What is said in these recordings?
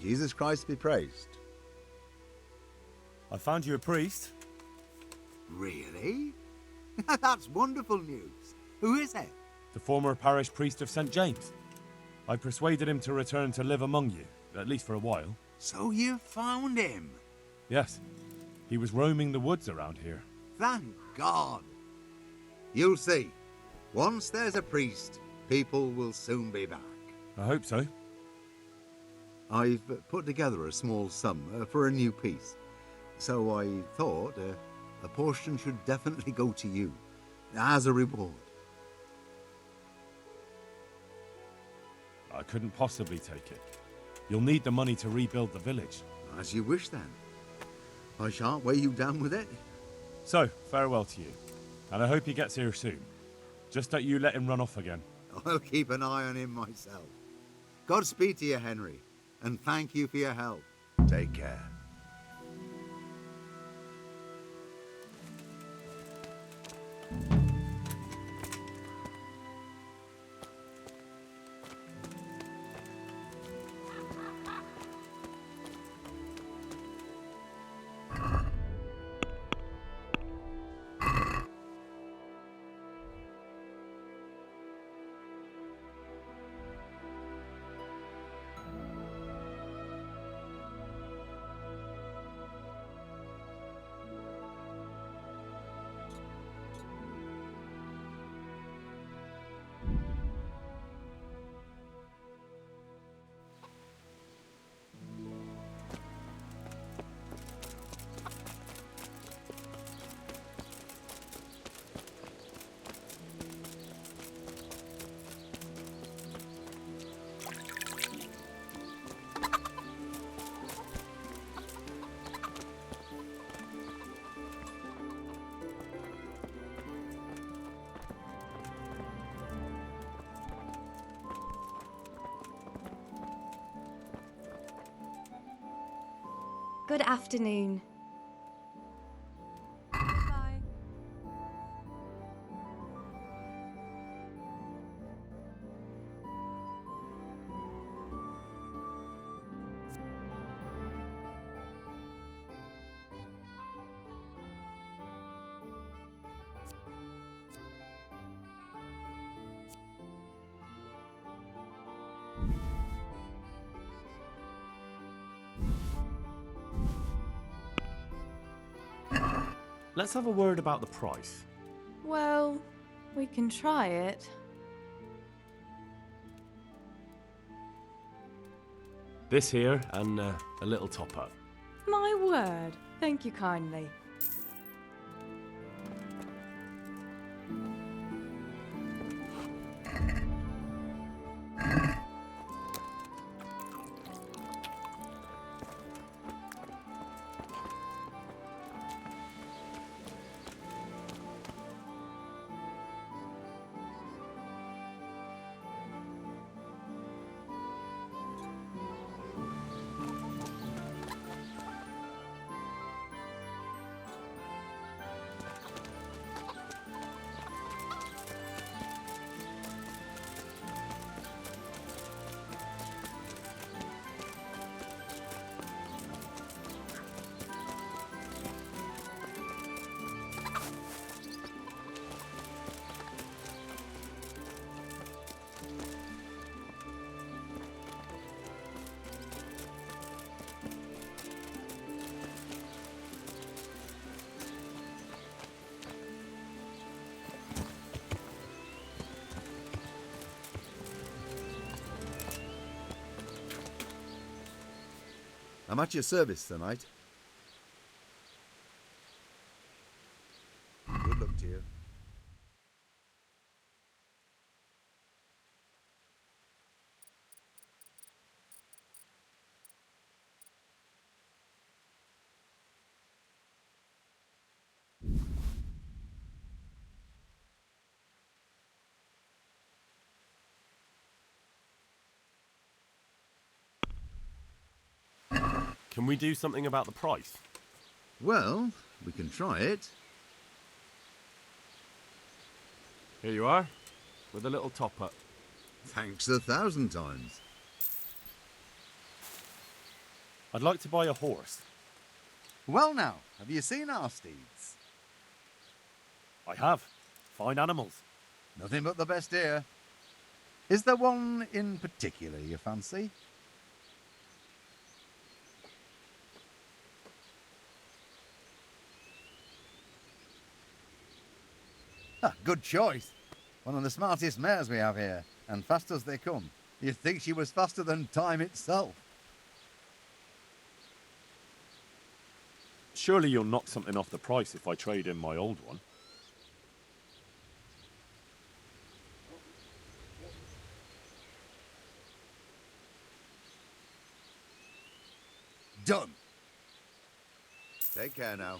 Jesus Christ be praised. I found you a priest. Really? That's wonderful news. Who is it? The former parish priest of St. James. I persuaded him to return to live among you, at least for a while. So you found him? Yes. He was roaming the woods around here. Thank God. You'll see. Once there's a priest, people will soon be back. I hope so. I've put together a small sum for a new piece. So I thought a portion should definitely go to you, as a reward. I couldn't possibly take it. You'll need the money to rebuild the village. As you wish, then. I shan't weigh you down with it. So, farewell to you. And I hope he gets here soon. Just that you let him run off again. I'll keep an eye on him myself. Godspeed to you, Henry. And thank you for your help. Take care. Good afternoon. Bye. Let's have a word about the price. Well, we can try it. This here, and a little top-up. My word. Thank you kindly. I'm at your service tonight. Good luck to you. Can we do something about the price? Well, we can try it. Here you are, with a little top-up. Thanks 1,000 times. I'd like to buy a horse. Well now, have you seen our steeds? I have. Fine animals. Nothing but the best here. Is there one in particular you fancy? Ah, good choice. One of the smartest mares we have here, and fast as they come. You'd think she was faster than time itself. Surely you'll knock something off the price if I trade in my old one. Done. Take care now.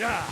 Yeah!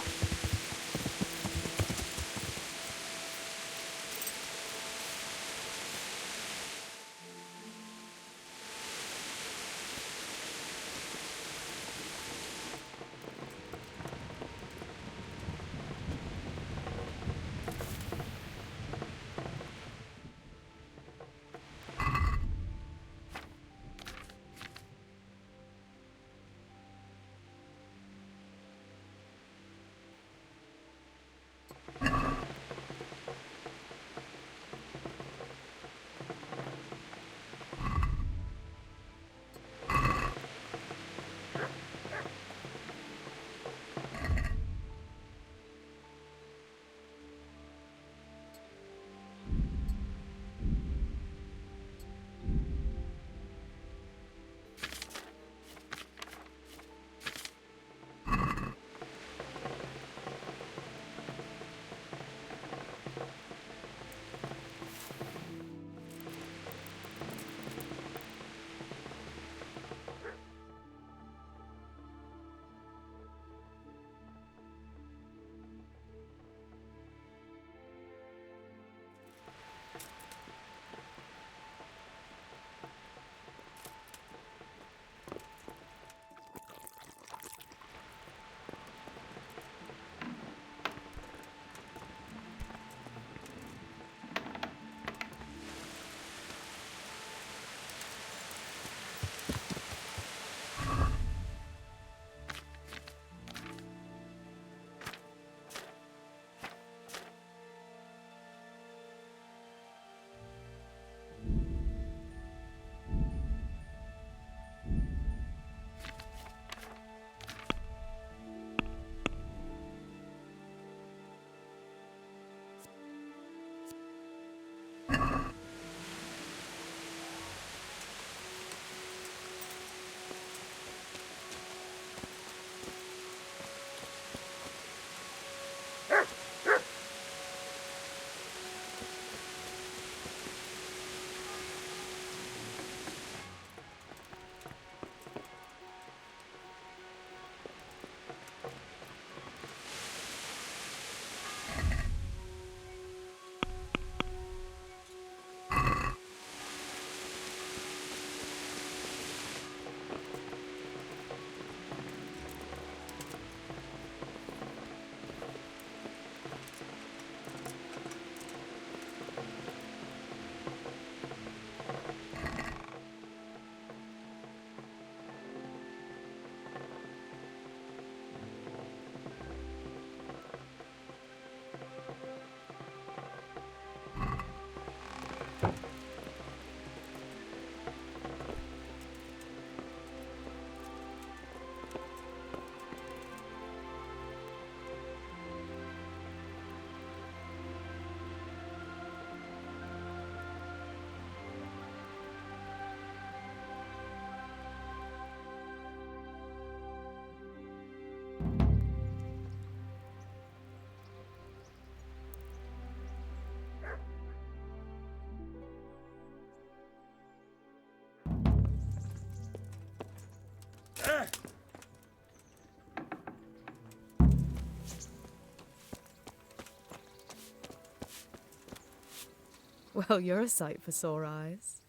Well, you're a sight for sore eyes.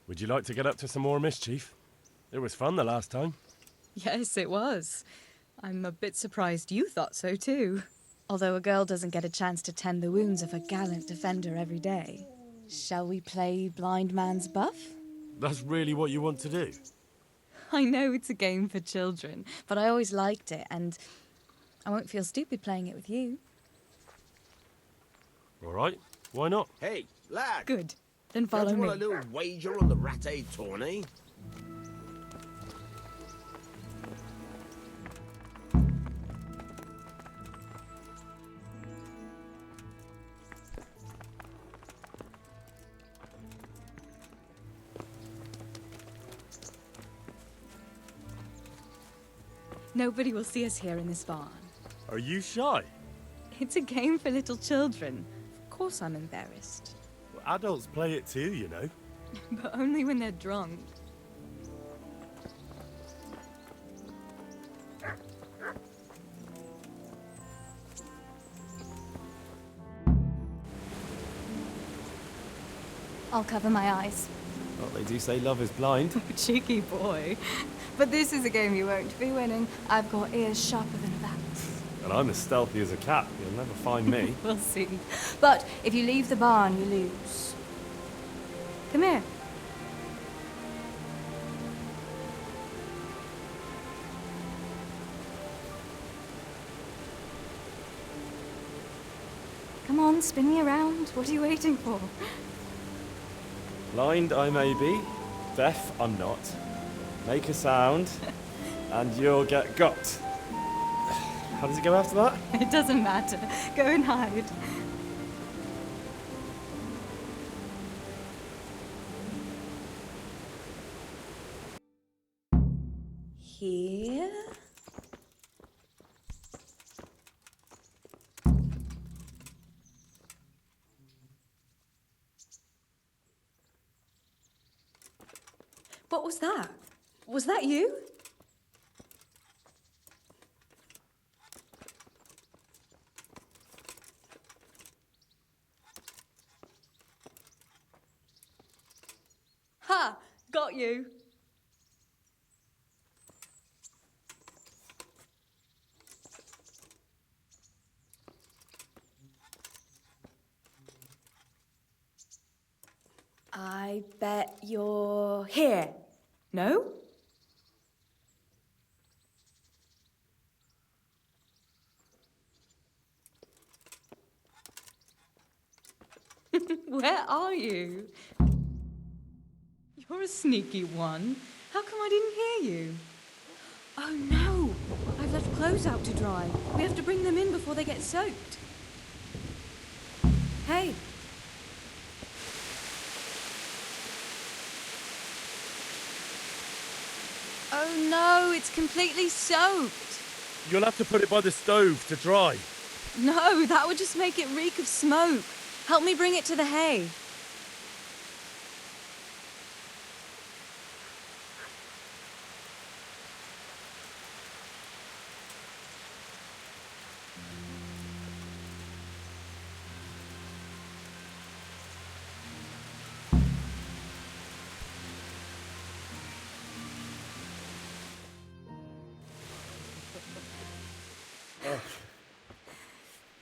Would you like to get up to some more mischief? It was fun the last time. Yes, it was. I'm a bit surprised you thought so too. Although a girl doesn't get a chance to tend the wounds of a gallant defender every day. Shall we play blind man's buff? That's really what you want to do? I know it's a game for children, but I always liked it, and I won't feel stupid playing it with you. All right, why not? Hey, lad! Good. Then Don't follow you me. want a little wager on the Parte tourney? Nobody will see us here in this barn. Are you shy? It's a game for little children. Of course I'm embarrassed. Well, adults play it too, you know. But only when they're drunk. I'll cover my eyes. Well, they do say love is blind. Cheeky boy. But this is a game you won't be winning. I've got ears sharper than a bat. And I'm as stealthy as a cat. You'll never find me. We'll see. But if you leave the barn, you lose. Come here. Come on, spin me around. What are you waiting for? Blind I may be, deaf I'm not. Make a sound, and you'll get got. How does it go after that? It doesn't matter. Go and hide. Here. What was that? Was that you? Ha! Got you. I bet you're here. No? Where are you? You're a sneaky one. How come I didn't hear you? Oh no! I've left clothes out to dry. We have to bring them in before they get soaked. Hey. Oh no, it's completely soaked. You'll have to put it by the stove to dry. No, that would just make it reek of smoke. Help me bring it to the hay.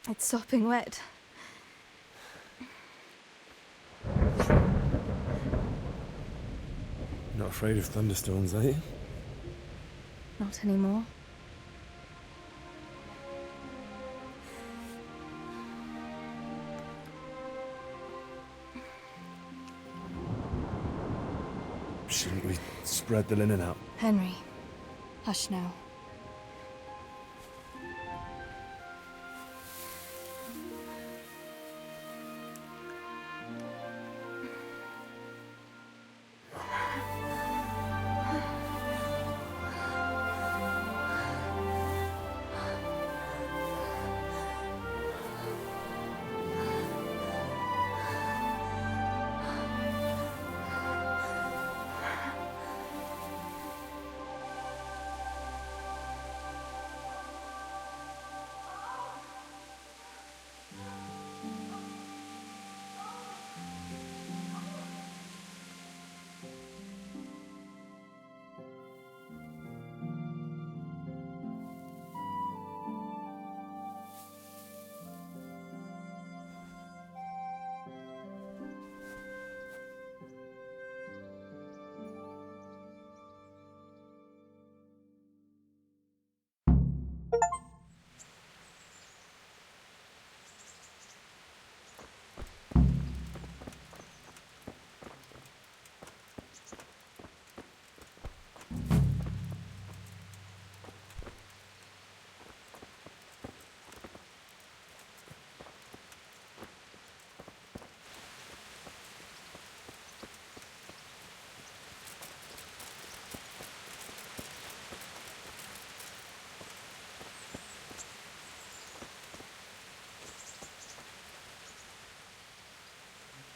It's sopping wet. Not afraid of thunderstorms, are you? Not anymore. Shouldn't we spread the linen out? Henry, hush now.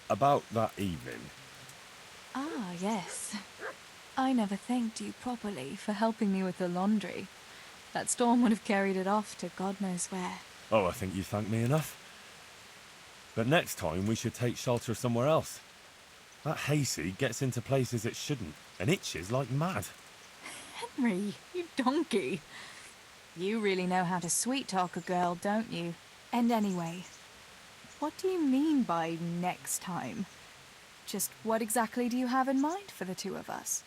About that evening. Ah, yes. I never thanked you properly for helping me with the laundry. That storm would have carried it off to God knows where. Oh, I think you thanked me enough. But next time we should take shelter somewhere else. That hayseed gets into places it shouldn't, and itches like mad. Henry, you donkey. You really know how to sweet-talk a girl, don't you? And anyway, what do you mean by next time? Just what exactly do you have in mind for the two of us?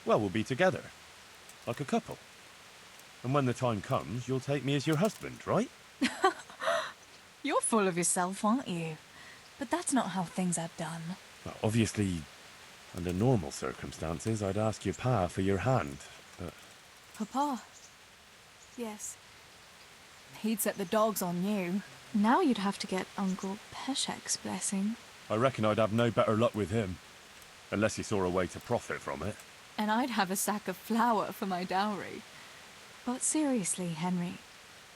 Well, we'll be together. Like a couple. And when the time comes, you'll take me as your husband, right? You're full of yourself, aren't you? But that's not how things are done. Well, obviously, under normal circumstances, I'd ask your pa for your hand, but... Papa? Yes. He'd set the dogs on you. Now you'd have to get Uncle Peshek's blessing. I reckon I'd have no better luck with him. Unless he saw a way to profit from it. And I'd have a sack of flour for my dowry. But seriously, Henry,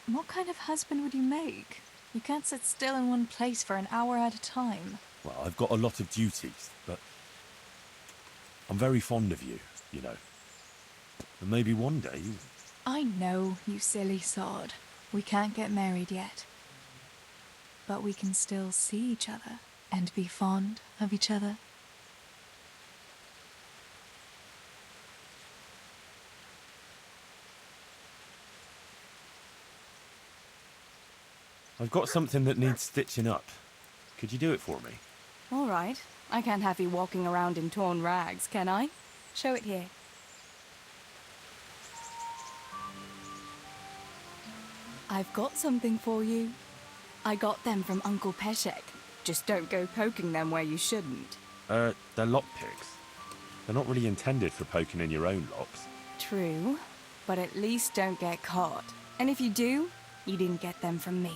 what kind of husband would you make? You can't sit still in one place for an hour at a time. Well, I've got a lot of duties, but... I'm very fond of you, you know. And maybe one day... I know, you silly sod. We can't get married yet. But we can still see each other and be fond of each other. I've got something that needs stitching up. Could you do it for me? All right. I can't have you walking around in torn rags, can I? Show it here. I've got something for you. I got them from Uncle Peshek. Just don't go poking them where you shouldn't. They're lockpicks. They're not really intended for poking in your own locks. True, but at least don't get caught. And if you do, you didn't get them from me.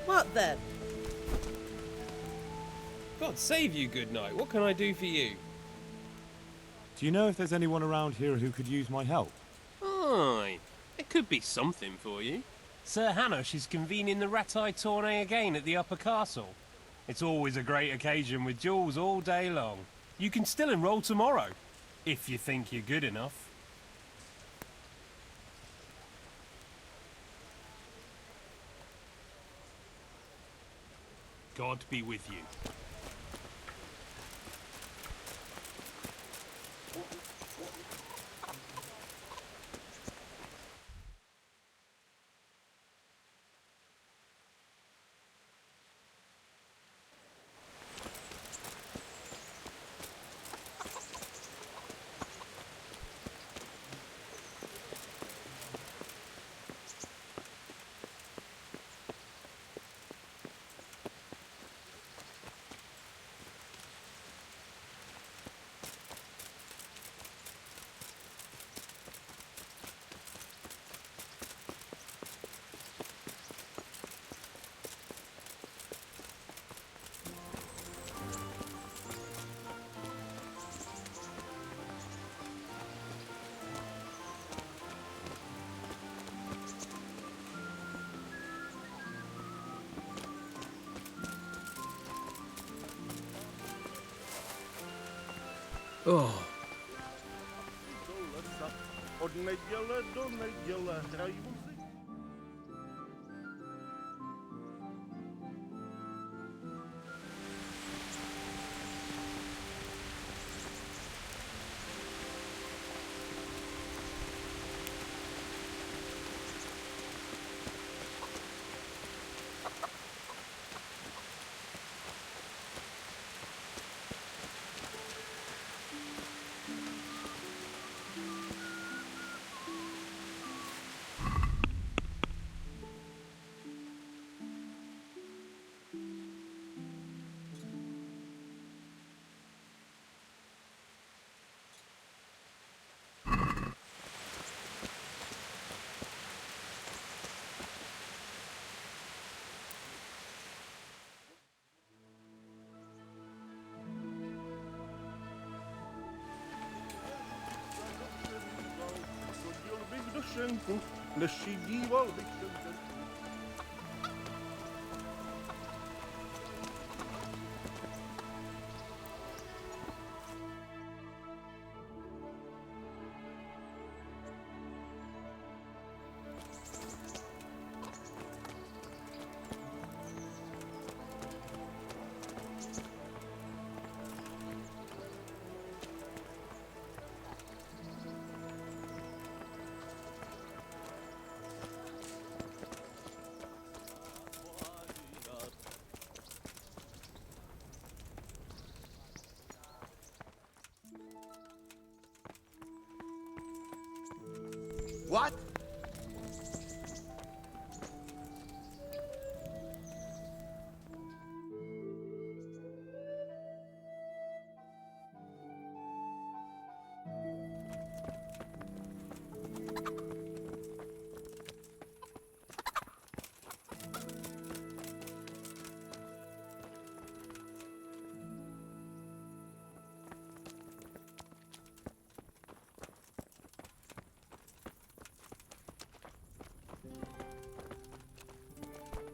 What then? God save you, good knight. What can I do for you? Do you know if there's anyone around here who could use my help? Aye, there could be something for you. Sir Hanush is convening the Rattay tourney again at the Upper Castle. It's always a great occasion with duels all day long. You can still enroll tomorrow, if you think you're good enough. God be with you. Oh. What?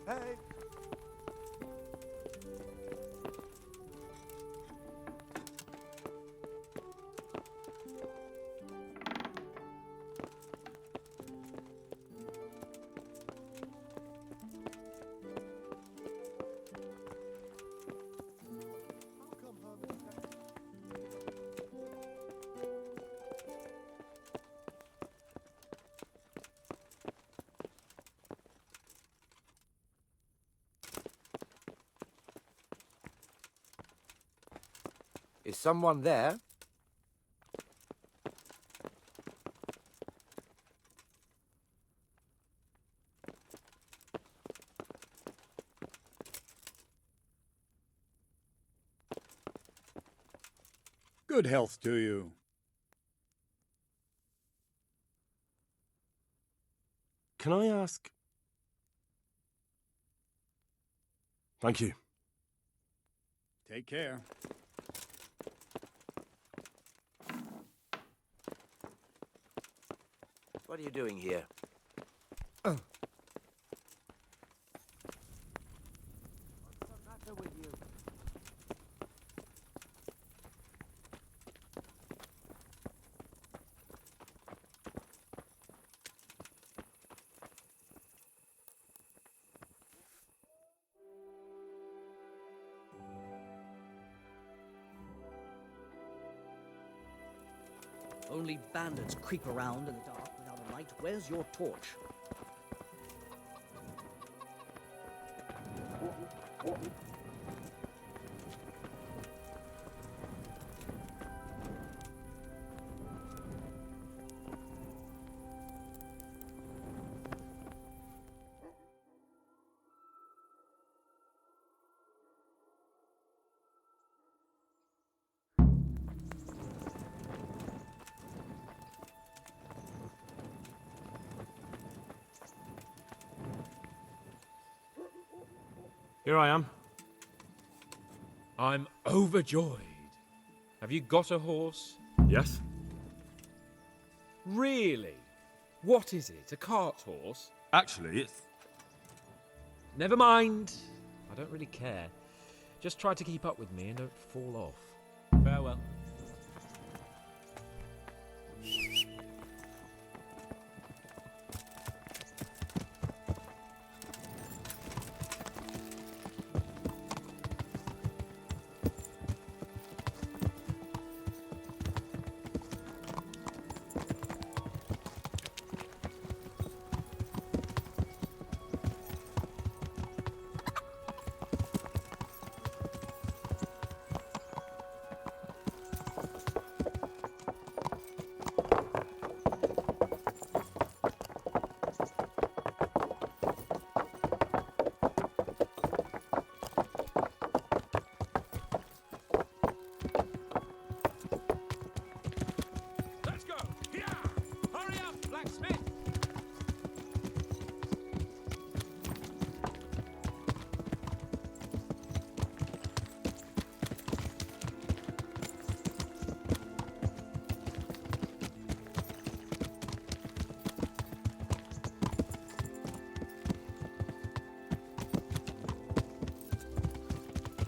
Hey! Is someone there? Good health to you. Can I ask? Thank you. Take care. What are you doing here? What's the matter with you? Only bandits creep around in the dark without a light. Where's your torch? Here I am. I'm overjoyed. Have you got a horse? Yes. Really? What is it? A cart horse? Actually, it's... Never mind. I don't really care. Just try to keep up with me and don't fall off. Farewell.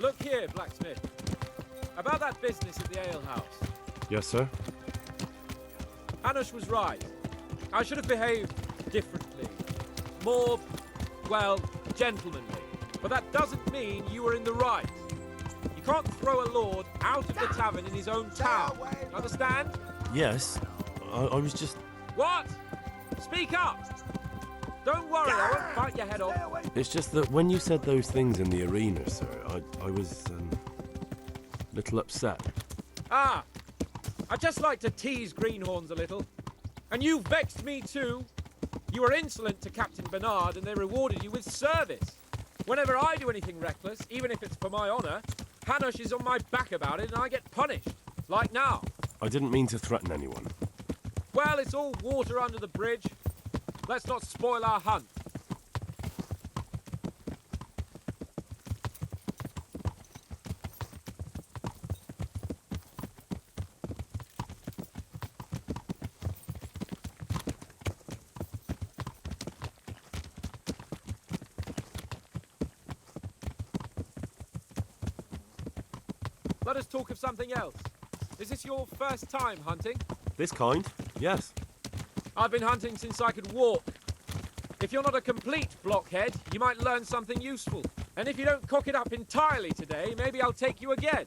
Look here, blacksmith. About that business at the alehouse. Yes, sir? Hanush was right. I should have behaved differently. More, well, gentlemanly. But that doesn't mean you were in the right. You can't throw a lord out of the tavern in his own town. Understand? Yes. I was just... What? Speak up! Don't worry, I won't bite your head off. It's just that when you said those things in the arena, sir, I was, a little upset. Ah! I just like to tease greenhorns a little. And you vexed me too. You were insolent to Captain Bernard and they rewarded you with service. Whenever I do anything reckless, even if it's for my honour, Hanush is on my back about it and I get punished. Like now. I didn't mean to threaten anyone. Well, it's all water under the bridge. Let's not spoil our hunt. Let us talk of something else. Is this your first time hunting? This kind? Yes. I've been hunting since I could walk. If you're not a complete blockhead, you might learn something useful. And if you don't cock it up entirely today, maybe I'll take you again.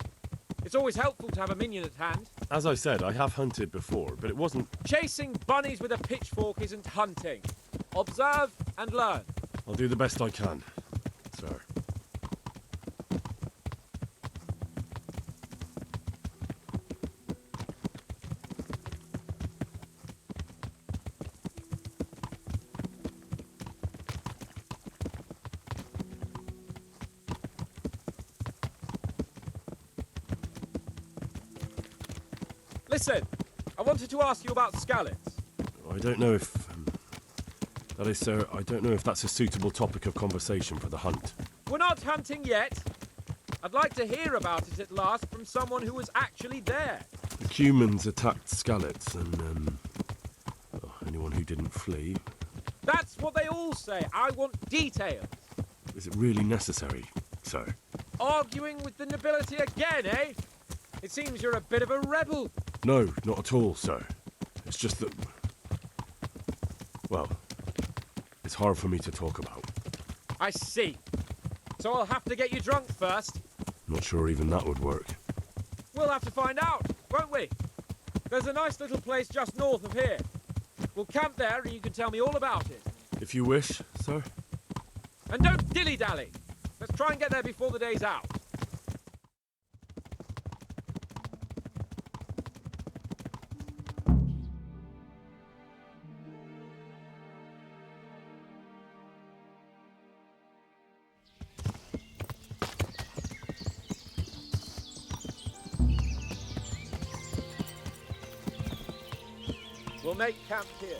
It's always helpful to have a minion at hand. As I said, I have hunted before, but it wasn't... Chasing bunnies with a pitchfork isn't hunting. Observe and learn. I'll do the best I can, sir. Listen, I wanted to ask you about Skalitz. I don't know if... that is, sir, I don't know if that's a suitable topic of conversation for the hunt. We're not hunting yet. I'd like to hear about it at last from someone who was actually there. The Cumans attacked Skalitz and, anyone who didn't flee. That's what they all say. I want details. Is it really necessary, sir? Arguing with the nobility again, eh? It seems you're a bit of a rebel. No, not at all, sir. It's just that... well, it's hard for me to talk about. I see. So I'll have to get you drunk first. Not sure even that would work. We'll have to find out, won't we? There's a nice little place just north of here. We'll camp there and you can tell me all about it. If you wish, sir. And don't dilly-dally. Let's try and get there before the day's out. We'll make camp here.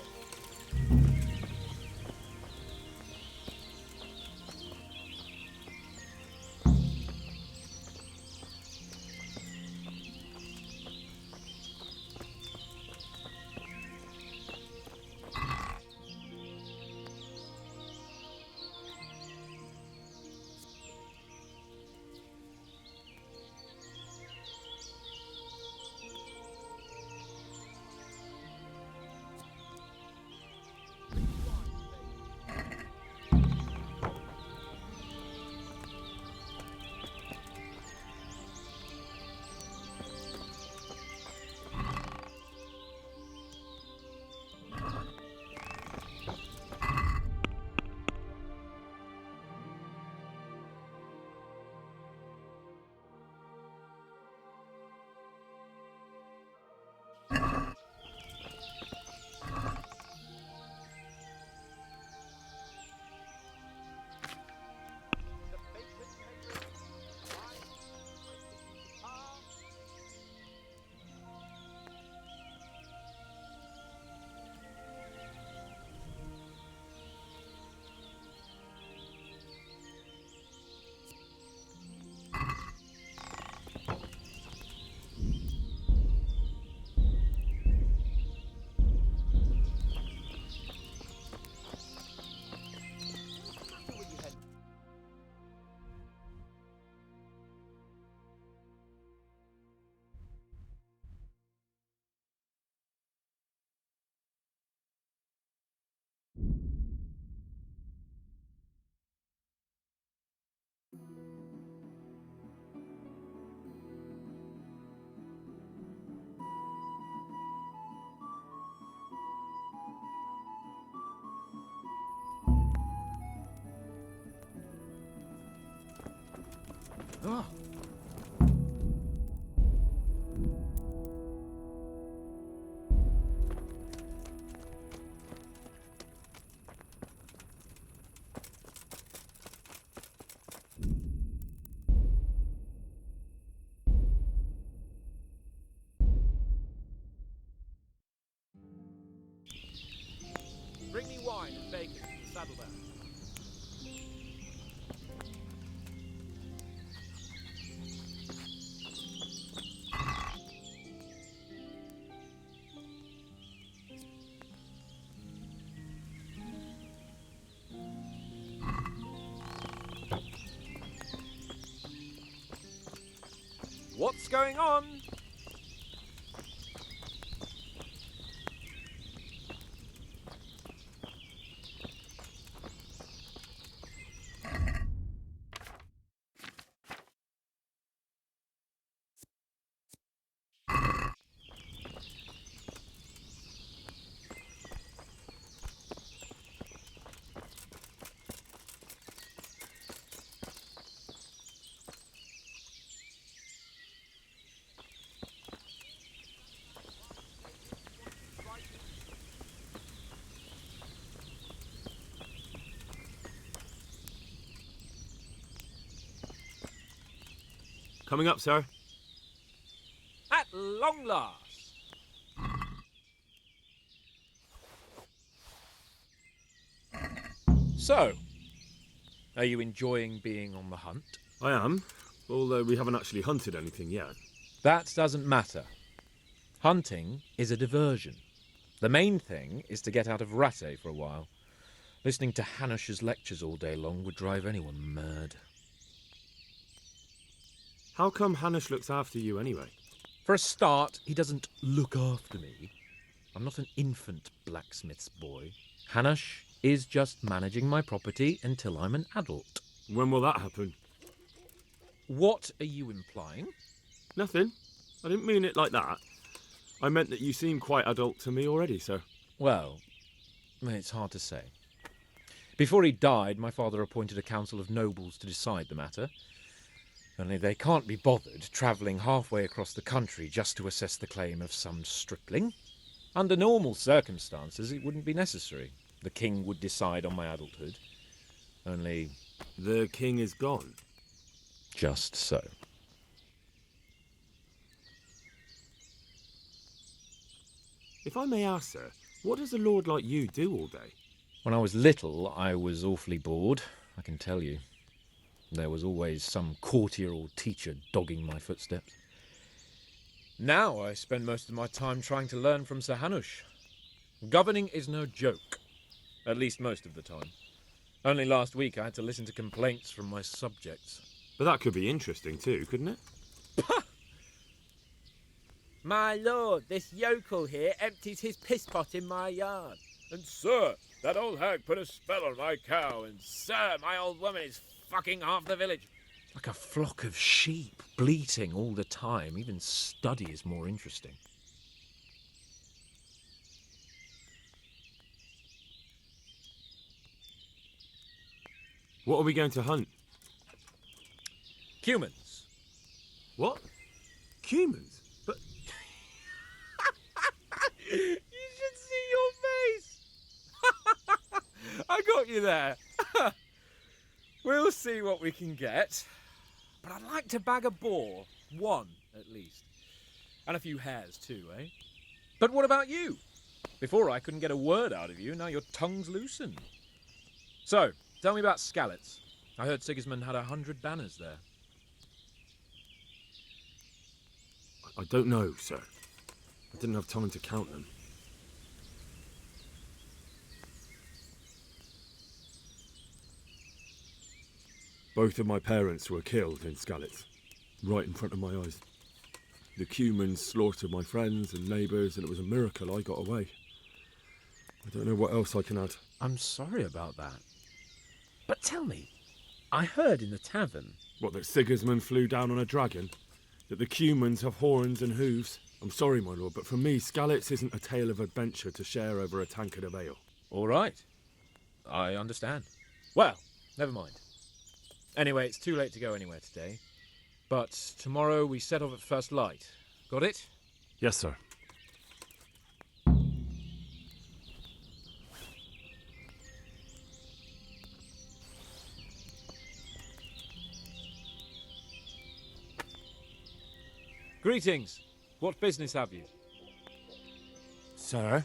Oh. Bring me wine and bacon from the saddlebag. What's going on? Coming up, sir. At long last. So, are you enjoying being on the hunt? I am. Although we haven't actually hunted anything yet. That doesn't matter. Hunting is a diversion. The main thing is to get out of Parte for a while. Listening to Hanush's lectures all day long would drive anyone mad. How come Hanush looks after you anyway? For a start, he doesn't look after me. I'm not an infant blacksmith's boy. Hanush is just managing my property until I'm an adult. When will that happen? What are you implying? Nothing. I didn't mean it like that. I meant that you seem quite adult to me already, sir. Well, it's hard to say. Before he died, my father appointed a council of nobles to decide the matter. Only they can't be bothered travelling halfway across the country just to assess the claim of some stripling. Under normal circumstances, it wouldn't be necessary. The king would decide on my adulthood. Only... The king is gone. Just so. If I may ask, sir, what does a lord like you do all day? When I was little, I was awfully bored, I can tell you. There was always some courtier or teacher dogging my footsteps. Now I spend most of my time trying to learn from Sir Hanush. Governing is no joke, at least most of the time. Only last week I had to listen to complaints from my subjects. But that could be interesting too, couldn't it? My lord, this yokel here empties his piss pot in my yard. And sir, that old hag put a spell on my cow. And sir, my old woman is fucking half the village. Like a flock of sheep, bleating all the time. Even study is more interesting. What are we going to hunt? Cumans. What? Cumans? But... You should see your face! I got you there. We'll see what we can get. But I'd like to bag a boar. One, at least. And a few hares, too, eh? But what about you? Before I couldn't get a word out of you, now your tongue's loosened. So, tell me about Skalitz. I heard Sigismund had 100 banners there. I don't know, sir. I didn't have time to count them. Both of my parents were killed in Skalitz, right in front of my eyes. The Cumans slaughtered my friends and neighbours, and it was a miracle I got away. I don't know what else I can add. I'm sorry about that. But tell me, I heard in the tavern... What, that Sigismund flew down on a dragon? That the Cumans have horns and hooves? I'm sorry, my lord, but for me, Skalitz isn't a tale of adventure to share over a tankard of ale. All right. I understand. Well, never mind. Anyway, it's too late to go anywhere today. But tomorrow we set off at first light. Got it? Yes, sir. Greetings. What business have you? Sir?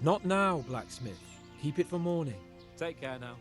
Not now, blacksmith. Keep it for morning. Take care now.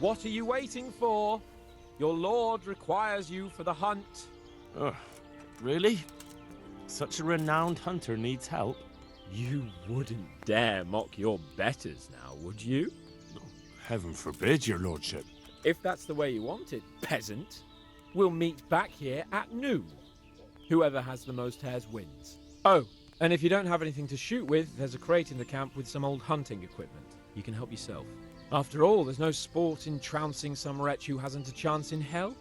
What are you waiting for? Your lord requires you for the hunt. Ugh, really? Such a renowned hunter needs help? You wouldn't dare mock your betters now, would you? Heaven forbid, your lordship. If that's the way you want it, peasant, we'll meet back here at noon. Whoever has the most hares wins. Oh, and if you don't have anything to shoot with, there's a crate in the camp with some old hunting equipment. You can help yourself. After all, there's no sport in trouncing some wretch who hasn't a chance in hell.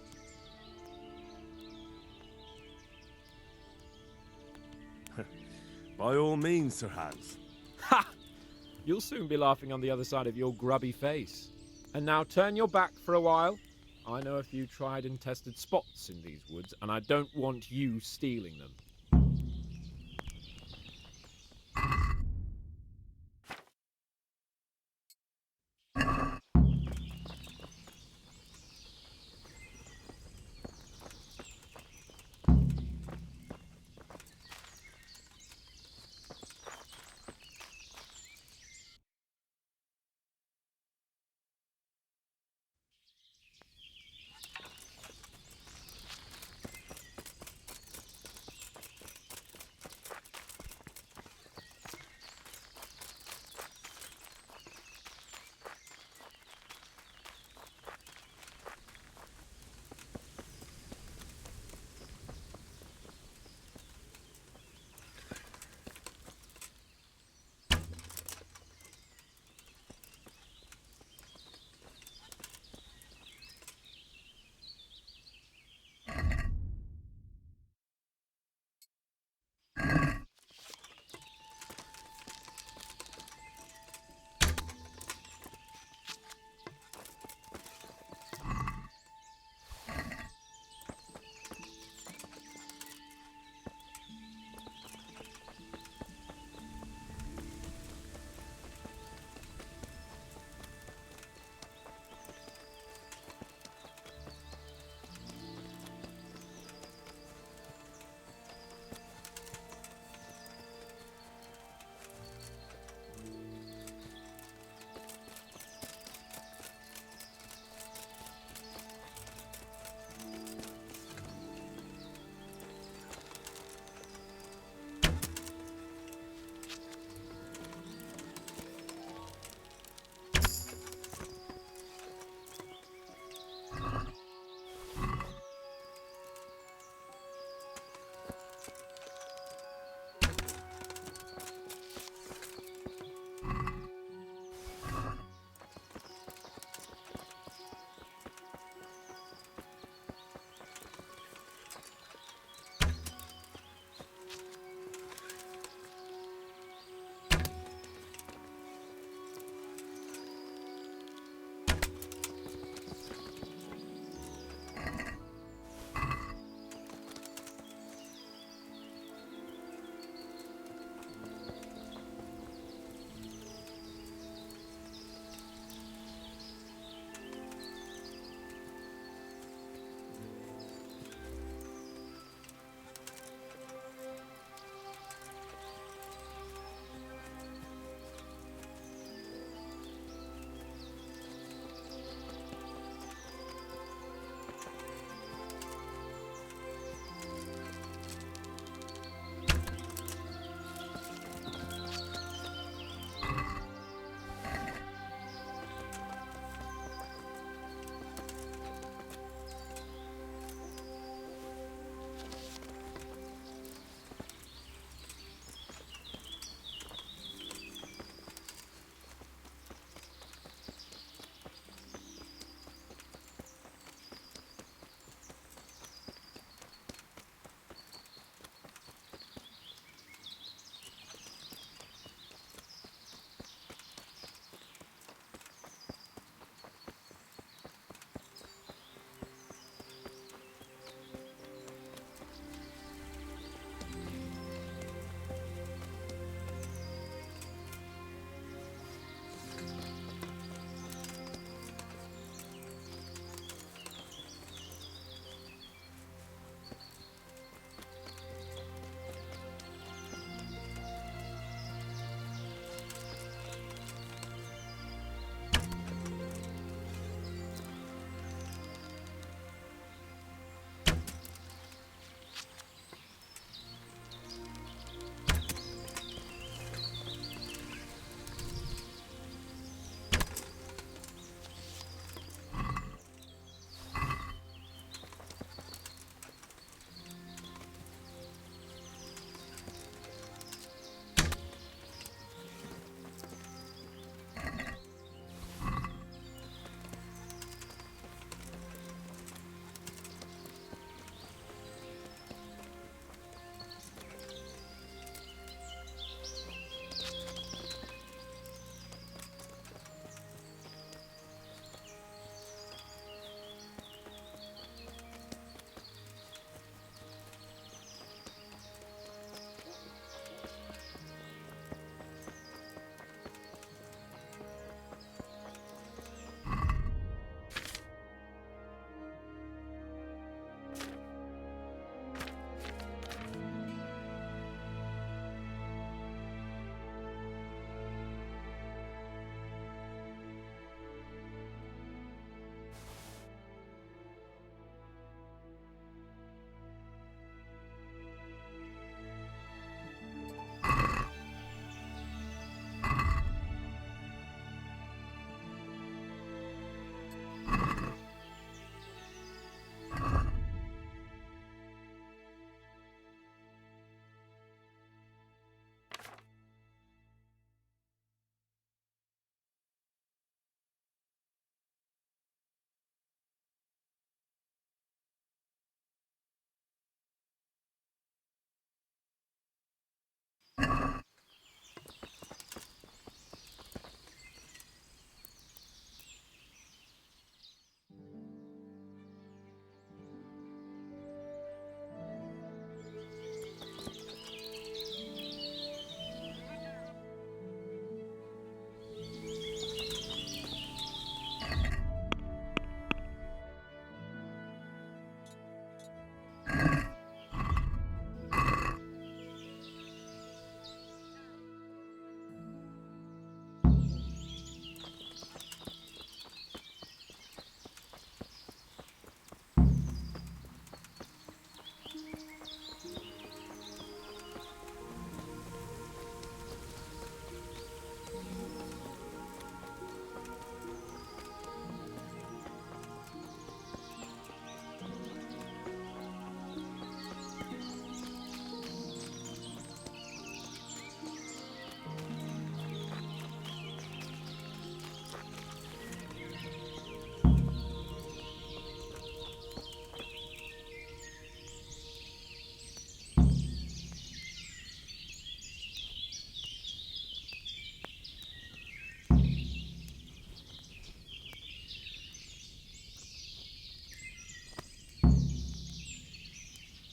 By all means, Sir Hans. Ha! You'll soon be laughing on the other side of your grubby face. And now turn your back for a while. I know a few tried and tested spots in these woods, and I don't want you stealing them.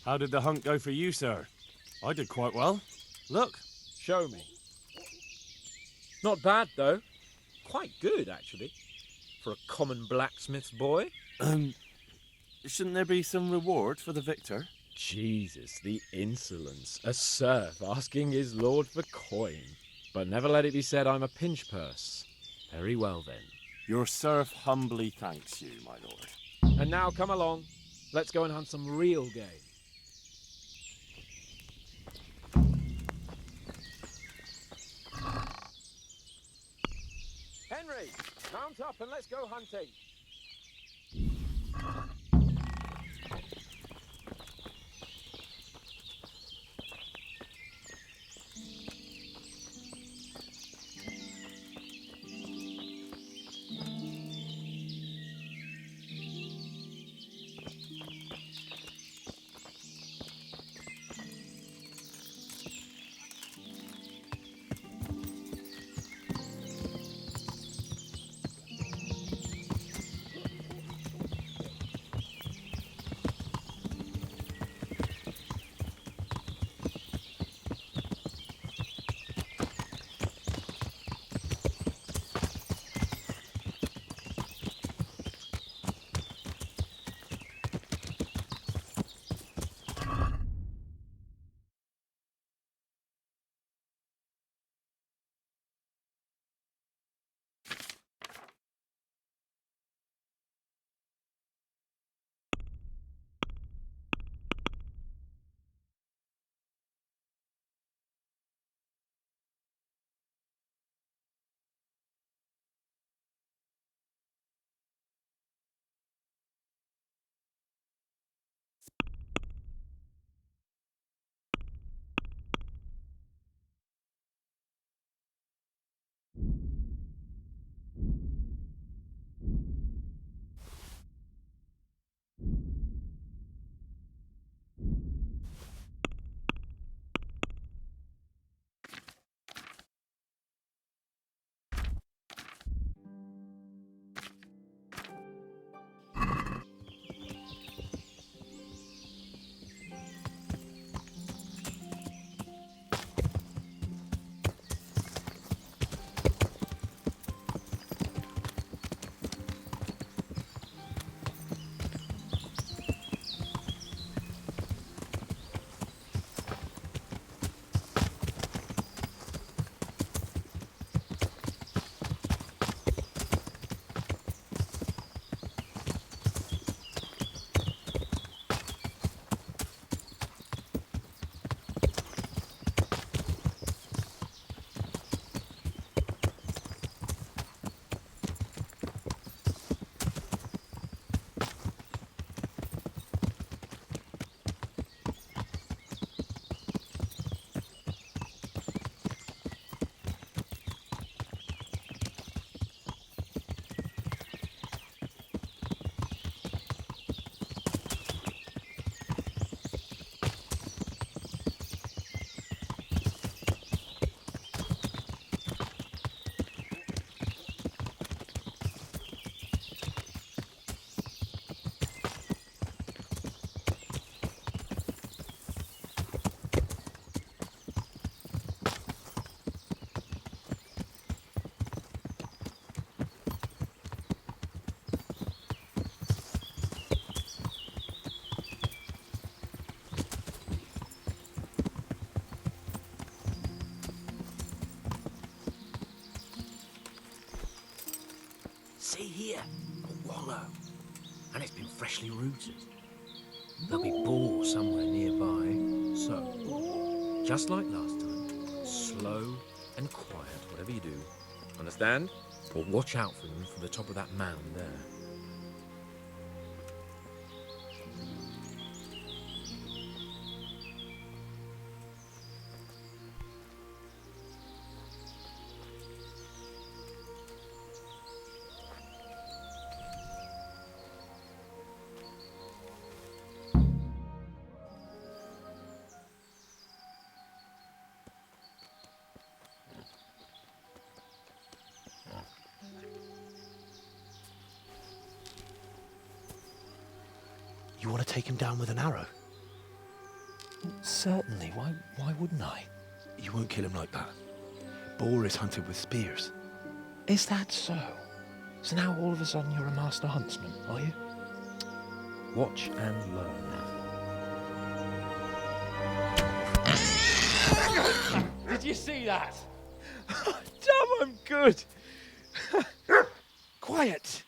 How did the hunt go for you, sir? I did quite well. Look. Show me. Not bad, though. Quite good, actually. For a common blacksmith's boy. Shouldn't there be some reward for the victor? Jesus, the insolence. A serf asking his lord for coin. But never let it be said I'm a pinch purse. Very well, then. Your serf humbly thanks you, my lord. And now come along. Let's go and hunt some real game. Henry, mount up and let's go hunting. See here, a wallow. And it's been freshly rooted. There'll be boar somewhere nearby. So, just like last time, slow and quiet, whatever you do. Understand? But watch out for them from the top of that mound there. You want to take him down with an arrow? Certainly, why wouldn't I? You won't kill him like that. Boar is hunted with spears. Is that so? So now all of a sudden you're a master huntsman, are you? Watch and learn. Did you see that? Damn, I'm good. Quiet.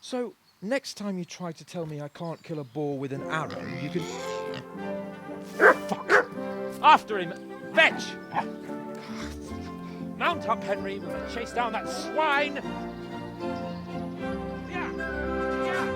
So, next time you try to tell me I can't kill a boar with an arrow, you can... Fuck! After him! Fetch! Mount up, Henry. We're going to chase down that swine! Yeah! Yeah!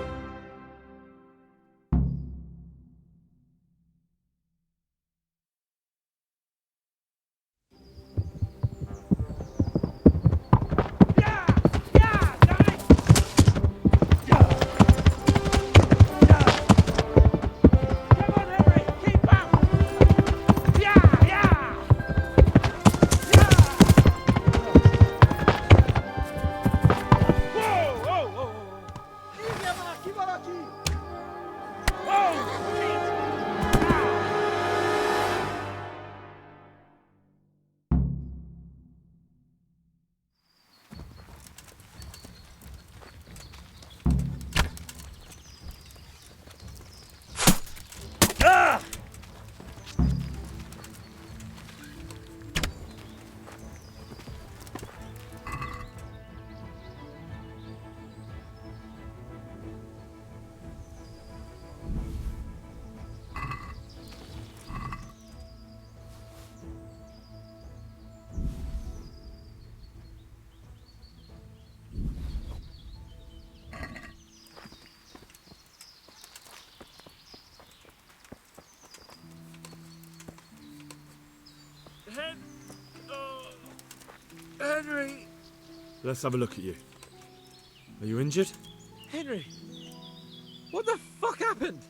Henry! Let's have a look at you. Are you injured? Henry! What the fuck happened?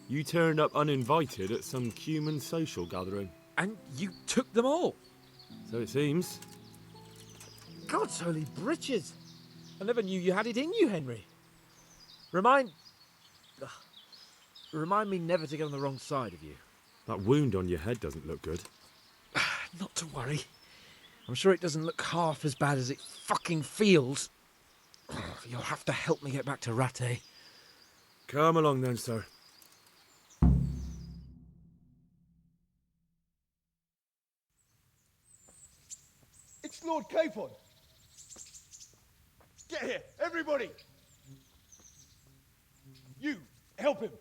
You turned up uninvited at some Cuman social gathering. And you took them all? So it seems. God's holy britches! I never knew you had it in you, Henry. Remind me never to get on the wrong side of you. That wound on your head doesn't look good. Not to worry. I'm sure it doesn't look half as bad as it fucking feels. You'll have to help me get back to Parte. Come along then, sir. It's Lord Capon. Get here, everybody. You, help him.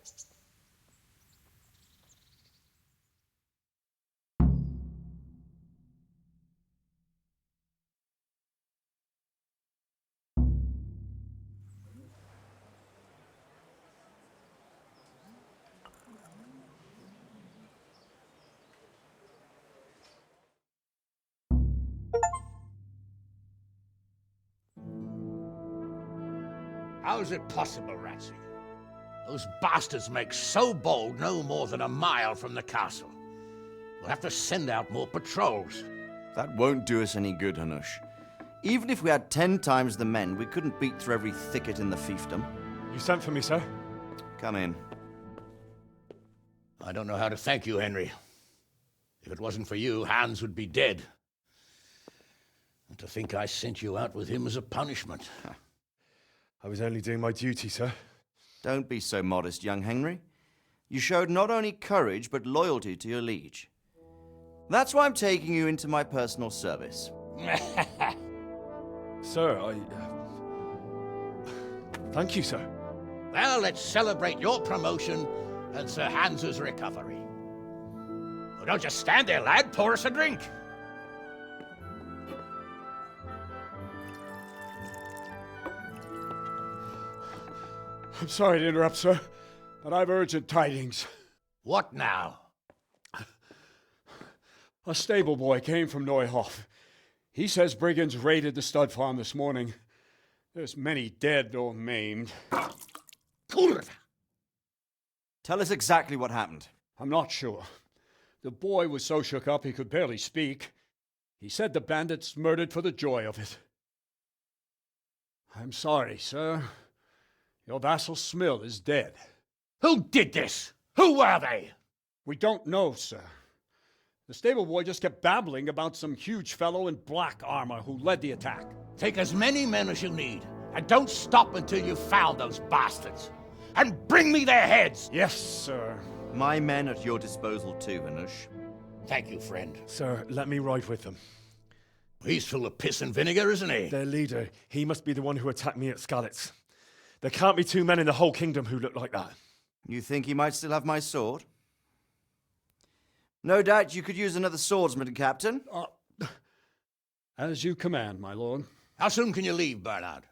How is it possible, Radzig? Those bastards make so bold no more than a mile from the castle. We'll have to send out more patrols. That won't do us any good, Hanush. Even if we had 10 times the men, we couldn't beat through every thicket in the fiefdom. You sent for me, sir? Come in. I don't know how to thank you, Henry. If it wasn't for you, Hans would be dead. And to think I sent you out with him as a punishment. I was only doing my duty, sir. Don't be so modest, young Henry. You showed not only courage, but loyalty to your liege. That's why I'm taking you into my personal service. Sir, thank you, sir. Well, let's celebrate your promotion and Sir Hans's recovery. Well, don't just stand there, lad. Pour us a drink. I'm sorry to interrupt, sir, but I've urgent tidings. What now? A stable boy came from Neuhof. He says brigands raided the stud farm this morning. There's many dead or maimed. Tell us exactly what happened. I'm not sure. The boy was so shook up he could barely speak. He said the bandits murdered for the joy of it. I'm sorry, sir. Your vassal Smill is dead. Who did this? Who were they? We don't know, sir. The stable boy just kept babbling about some huge fellow in black armor who led the attack. Take as many men as you need, and don't stop until you've found those bastards. And bring me their heads! Yes, sir. My men at your disposal too, Hanush. Thank you, friend. Sir, let me ride with them. He's full of piss and vinegar, isn't he? Their leader, he must be the one who attacked me at Skalitz. There can't be 2 men in the whole kingdom who look like that. You think he might still have my sword? No doubt you could use another swordsman, Captain. As you command, my lord. How soon can you leave, Bernard?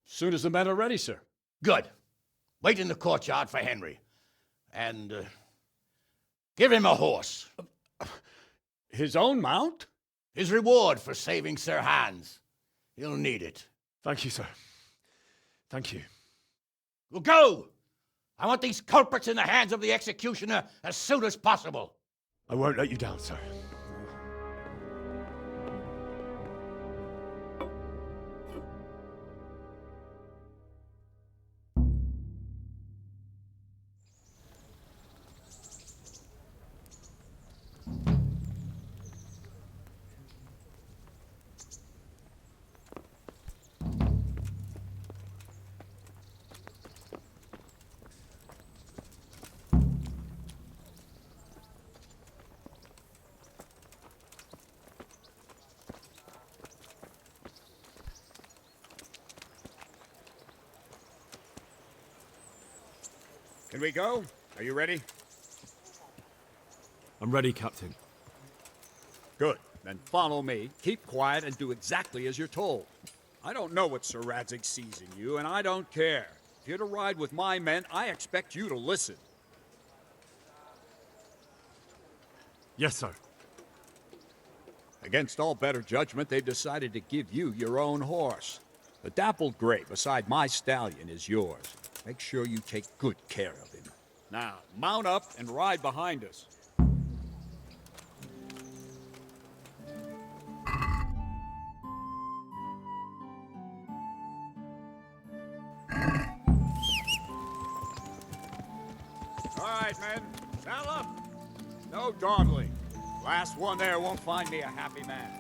Soon as the men are ready, sir. Good. Wait in the courtyard for Henry. And, give him a horse. His own mount? His reward for saving Sir Hans. He'll need it. Thank you, sir. Thank you. Well, go! I want these culprits in the hands of the executioner as soon as possible. I won't let you down, sir. Can we go? Are you ready? I'm ready, Captain. Good. Then follow me, keep quiet, and do exactly as you're told. I don't know what Sir Radzig sees in you, and I don't care. If you're to ride with my men, I expect you to listen. Yes, sir. Against all better judgment, they've decided to give you your own horse. The dappled gray beside my stallion is yours. Make sure you take good care of him. Now, mount up and ride behind us. All right, men. Saddle up. No dawdling. Last one there won't find me a happy man.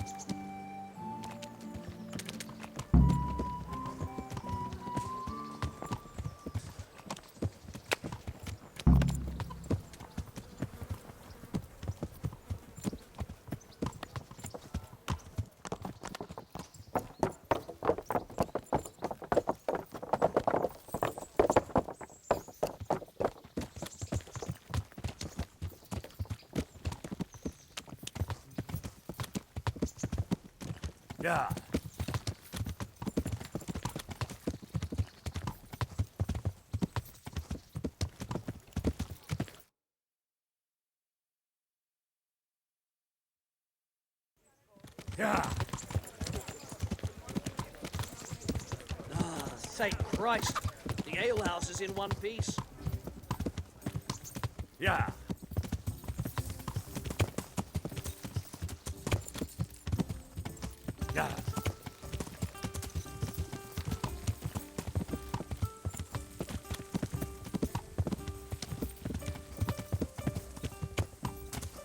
Yeah. Yeah. Thank Christ. The alehouse is in one piece. Yeah. Yeah.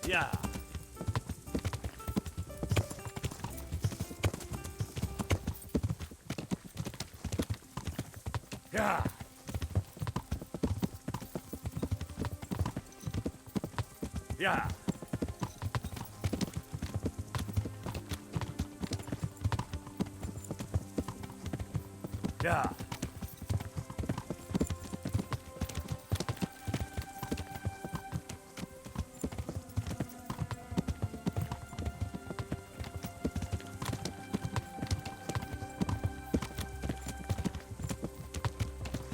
Yeah. Yeah. Yeah. Yeah.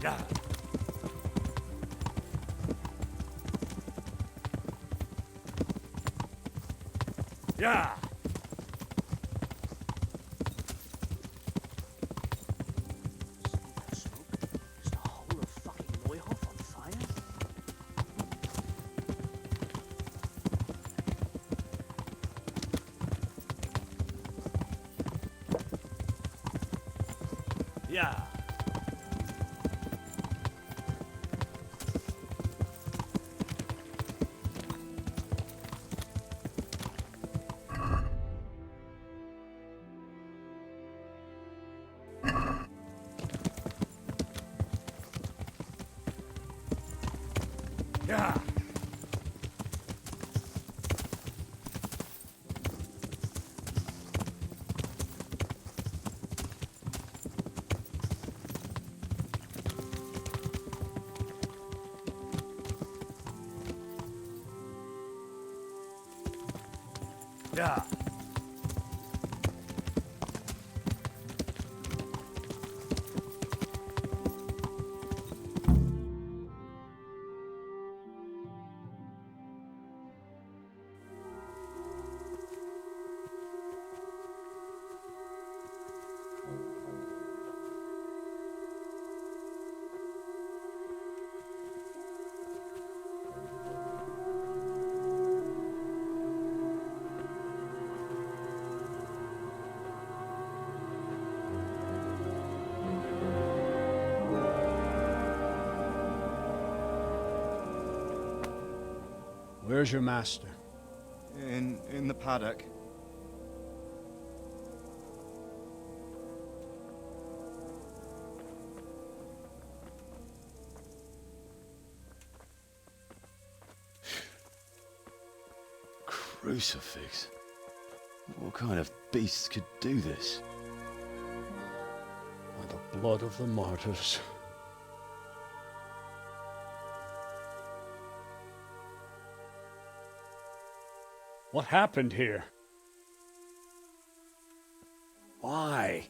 Yeah. Yeah. Yeah. Yeah. Yeah. Where's your master? In the paddock. Crucifix? What kind of beasts could do this? By the blood of the martyrs. What happened here? Why?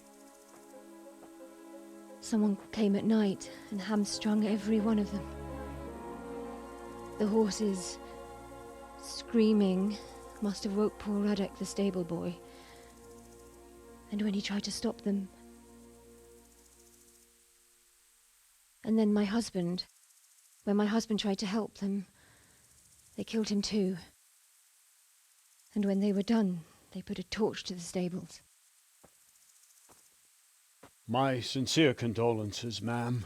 Someone came at night and hamstrung every one of them. The horses, screaming, must have woke poor Radzig, the stable boy. And when he tried to stop them... And then my husband, when my husband tried to help them, they killed him too. And when they were done, they put a torch to the stables. My sincere condolences, ma'am.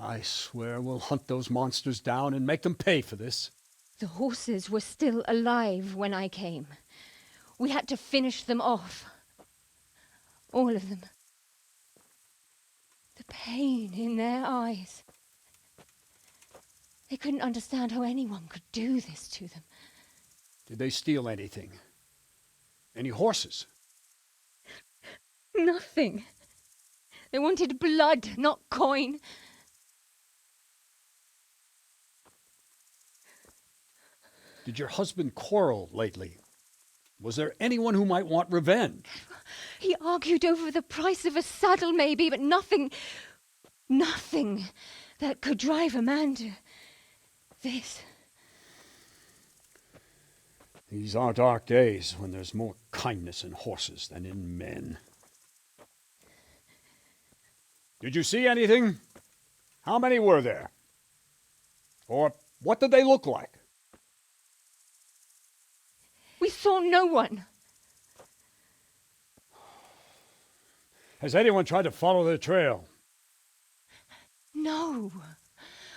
I swear we'll hunt those monsters down and make them pay for this. The horses were still alive when I came. We had to finish them off. All of them. The pain in their eyes. They couldn't understand how anyone could do this to them. Did they steal anything? Any horses? Nothing. They wanted blood, not coin. Did your husband quarrel lately? Was there anyone who might want revenge? He argued over the price of a saddle, maybe, but nothing that could drive a man to this. These are dark days when there's more kindness in horses than in men. Did you see anything? How many were there? Or what did they look like? We saw no one. Has anyone tried to follow the trail? No.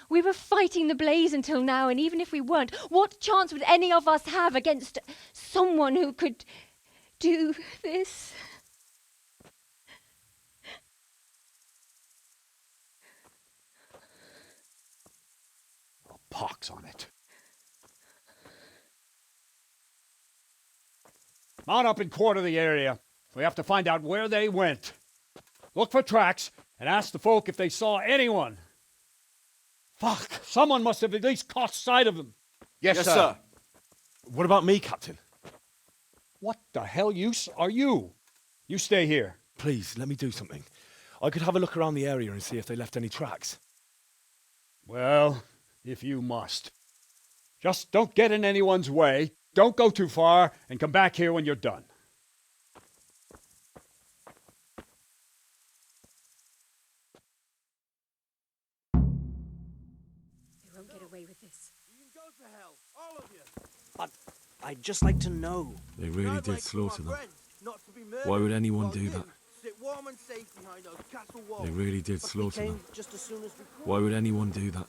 We were fighting the blaze until now, and even if we weren't, what chance would any of us have against someone who could do this? A pox on it. Mount up and quarter the area. We have to find out where they went. Look for tracks and ask the folk if they saw anyone. Fuck! Someone must have at least caught sight of them. Yes, sir. What about me, Captain? What the hell use are you? You stay here. Please, let me do something. I could have a look around the area and see if they left any tracks. Well, if you must. Just don't get in anyone's way, don't go too far, and come back here when you're done. They won't get away with this. You can go to hell, all of you. But I'd just like to know. They really did slaughter them. Why would anyone do that? They really did slaughter them. Why would anyone do that?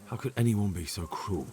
How could anyone be so cruel?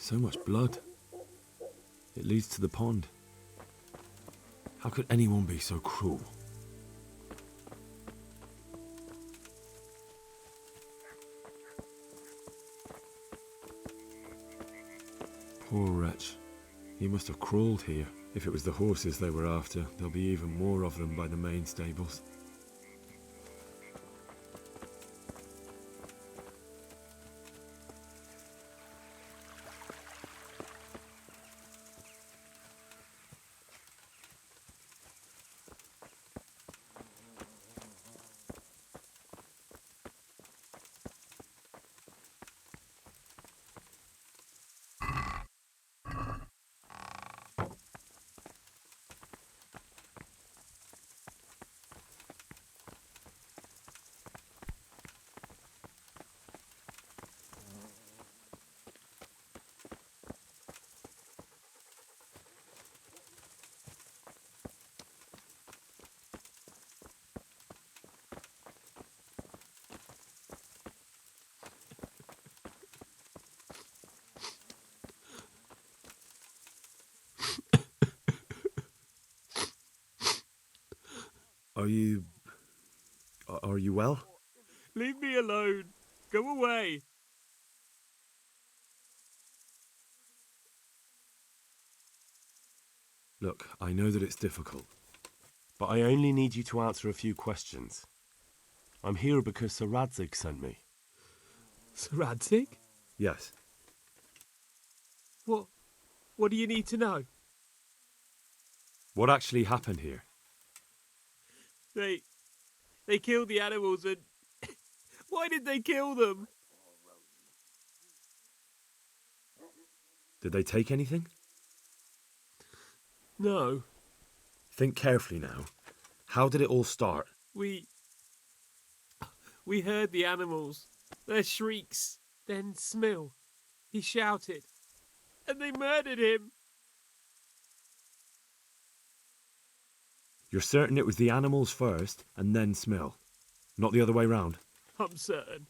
So much blood. It leads to the pond. How could anyone be so cruel? Poor wretch. He must have crawled here. If it was the horses they were after, there'll be even more of them by the main stables. Are you well? Leave me alone. Go away. Look, I know that it's difficult. But I only need you to answer a few questions. I'm here because Sir Radzig sent me. Sir Radzig? Yes. What do you need to know? What actually happened here? They killed the animals and... Why did they kill them? Did they take anything? No. Think carefully now. How did it all start? We heard the animals, their shrieks, then Smill. He shouted, and they murdered him. You're certain it was the animals first and then Smill? Not the other way round? I'm certain.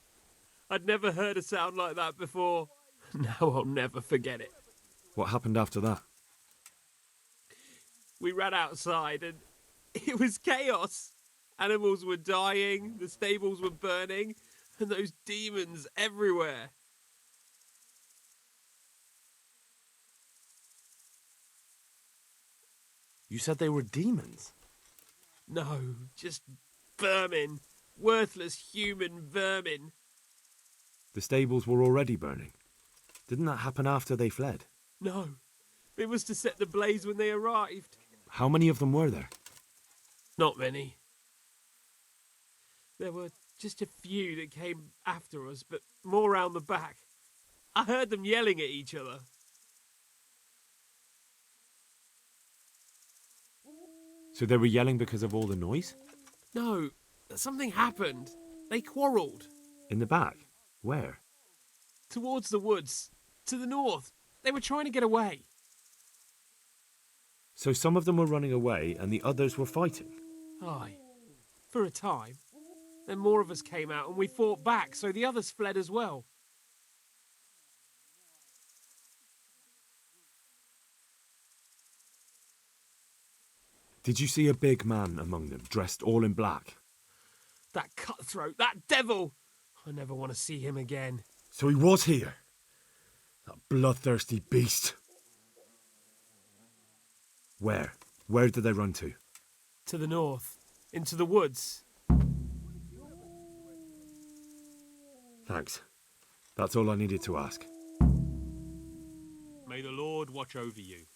I'd never heard a sound like that before. Now I'll never forget it. What happened after that? We ran outside and it was chaos. Animals were dying, the stables were burning, and those demons everywhere. You said they were demons? No, just vermin. Worthless human vermin. The stables were already burning. Didn't that happen after they fled? No, it was to set the blaze when they arrived. How many of them were there? Not many. There were just a few that came after us, but more round the back. I heard them yelling at each other. So they were yelling because of all the noise? No, something happened. They quarrelled. In the back? Where? Towards the woods. To the north. They were trying to get away. So some of them were running away and the others were fighting? Aye. For a time. Then more of us came out and we fought back, so the others fled as well. Did you see a big man among them, dressed all in black? That cutthroat, that devil! I never want to see him again. So he was here? That bloodthirsty beast. Where? Where did they run to? To the north. Into the woods. Thanks. That's all I needed to ask. May the Lord watch over you.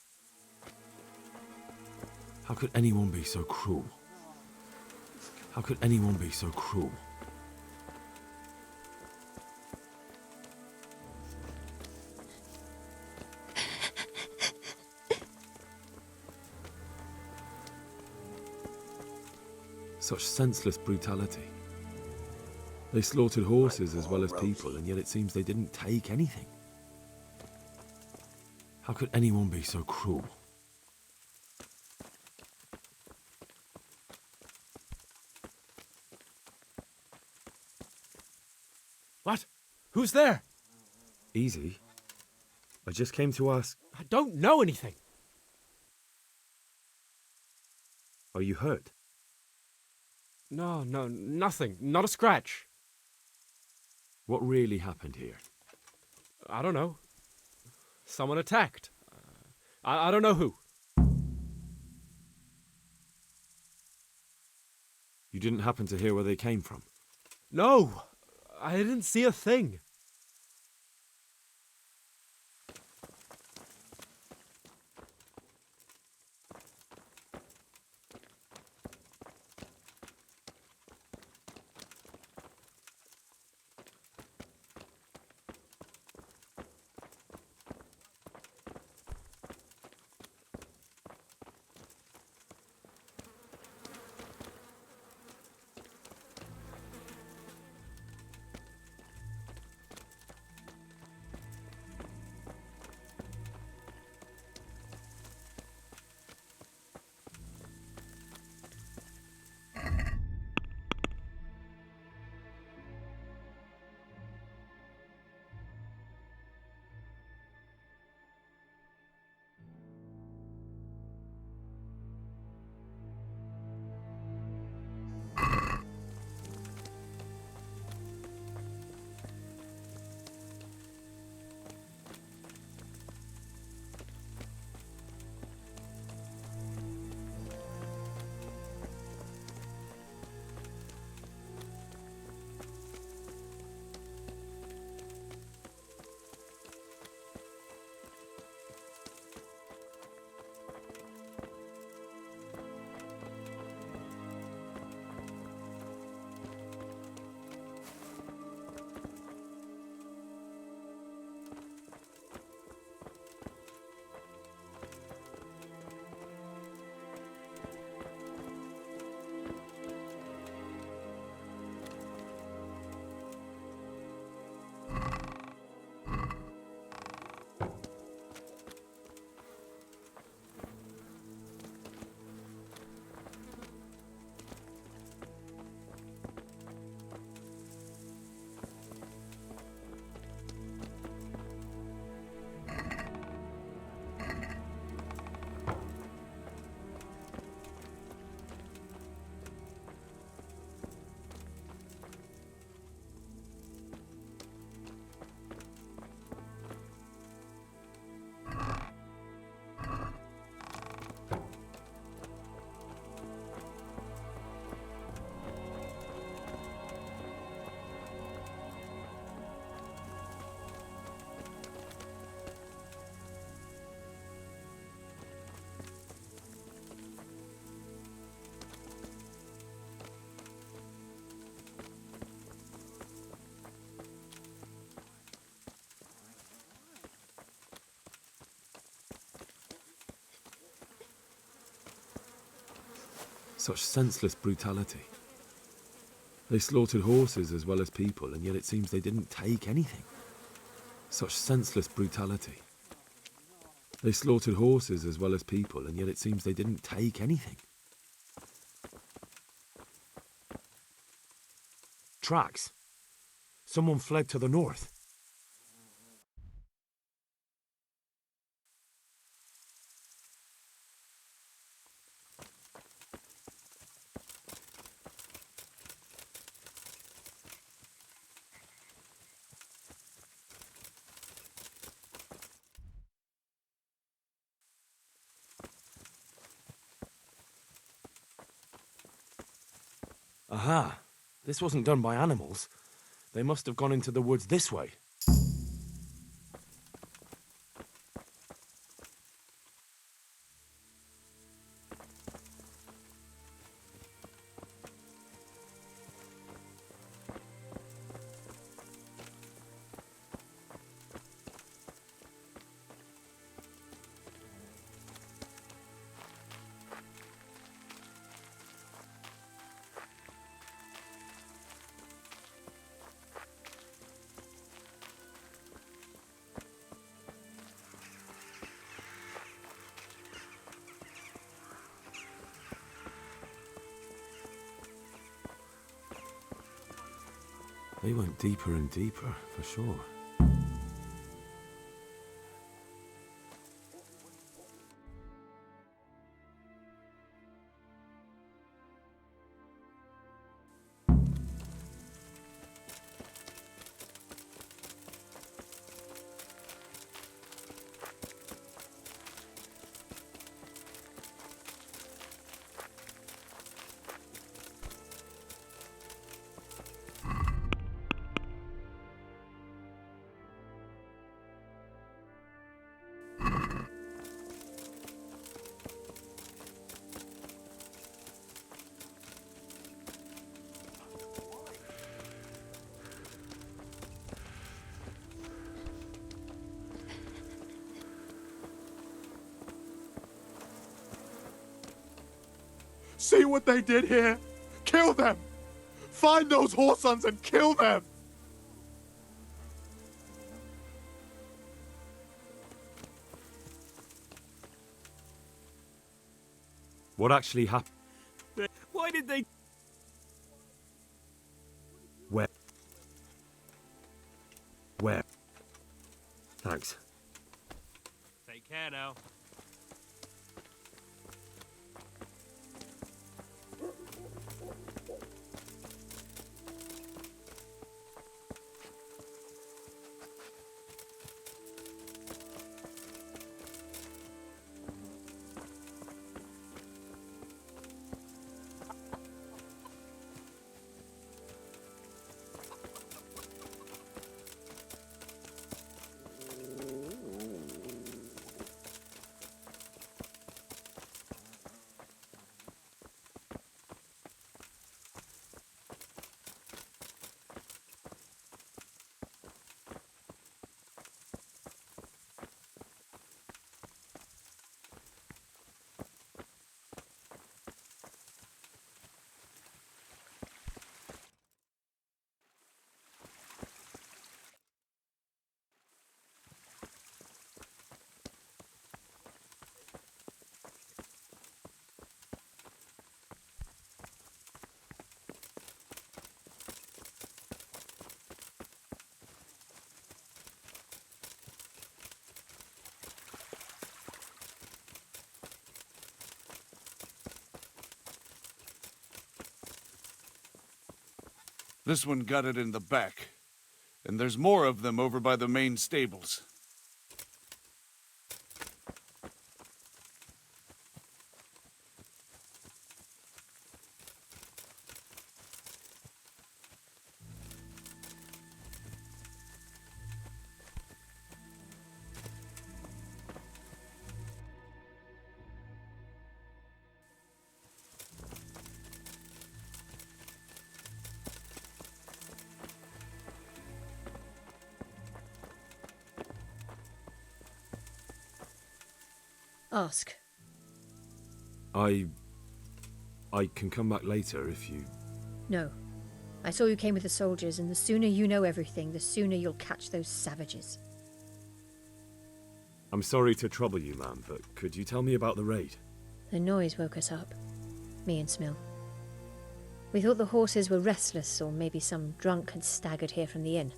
How could anyone be so cruel? How could anyone be so cruel? Such senseless brutality. They slaughtered horses as well as people, and yet it seems they didn't take anything. How could anyone be so cruel? What? Who's there? Easy. I just came to ask... I don't know anything. Are you hurt? No, nothing. Not a scratch. What really happened here? I don't know. Someone attacked. I don't know who. You didn't happen to hear where they came from? No, I didn't see a thing. Such senseless brutality. They slaughtered horses as well as people, and yet it seems they didn't take anything. Such senseless brutality. They slaughtered horses as well as people, and yet it seems they didn't take anything. Tracks. Someone fled to the north. Aha! This wasn't done by animals. They must have gone into the woods this way. They went deeper and deeper, for sure. see what they did here? Kill them! Find those whoresons and kill them! What actually happened? Why did they... Where? Where? Thanks. Take care now. This one got it in the back, and there's more of them over by the main stables. Ask. I can come back later if you... No. I saw you came with the soldiers, and the sooner you know everything, the sooner you'll catch those savages. I'm sorry to trouble you, ma'am, but could you tell me about the raid? The noise woke us up. Me and Smill. We thought the horses were restless, or maybe some drunk had staggered here from the inn.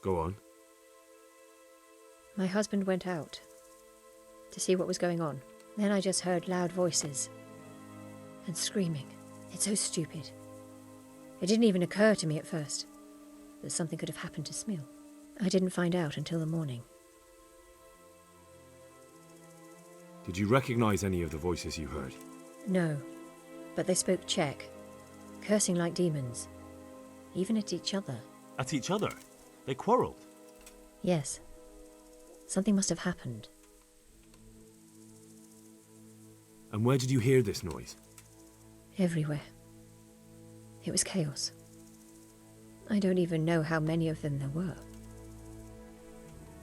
Go on. My husband went out to see what was going on. Then I just heard loud voices and screaming. It's so stupid. It didn't even occur to me at first that something could have happened to Smill. I didn't find out until the morning. Did you recognize any of the voices you heard? No, but they spoke Czech, cursing like demons, even at each other. At each other? They quarreled? Yes. Something must have happened. And where did you hear this noise? Everywhere. It was chaos. I don't even know how many of them there were.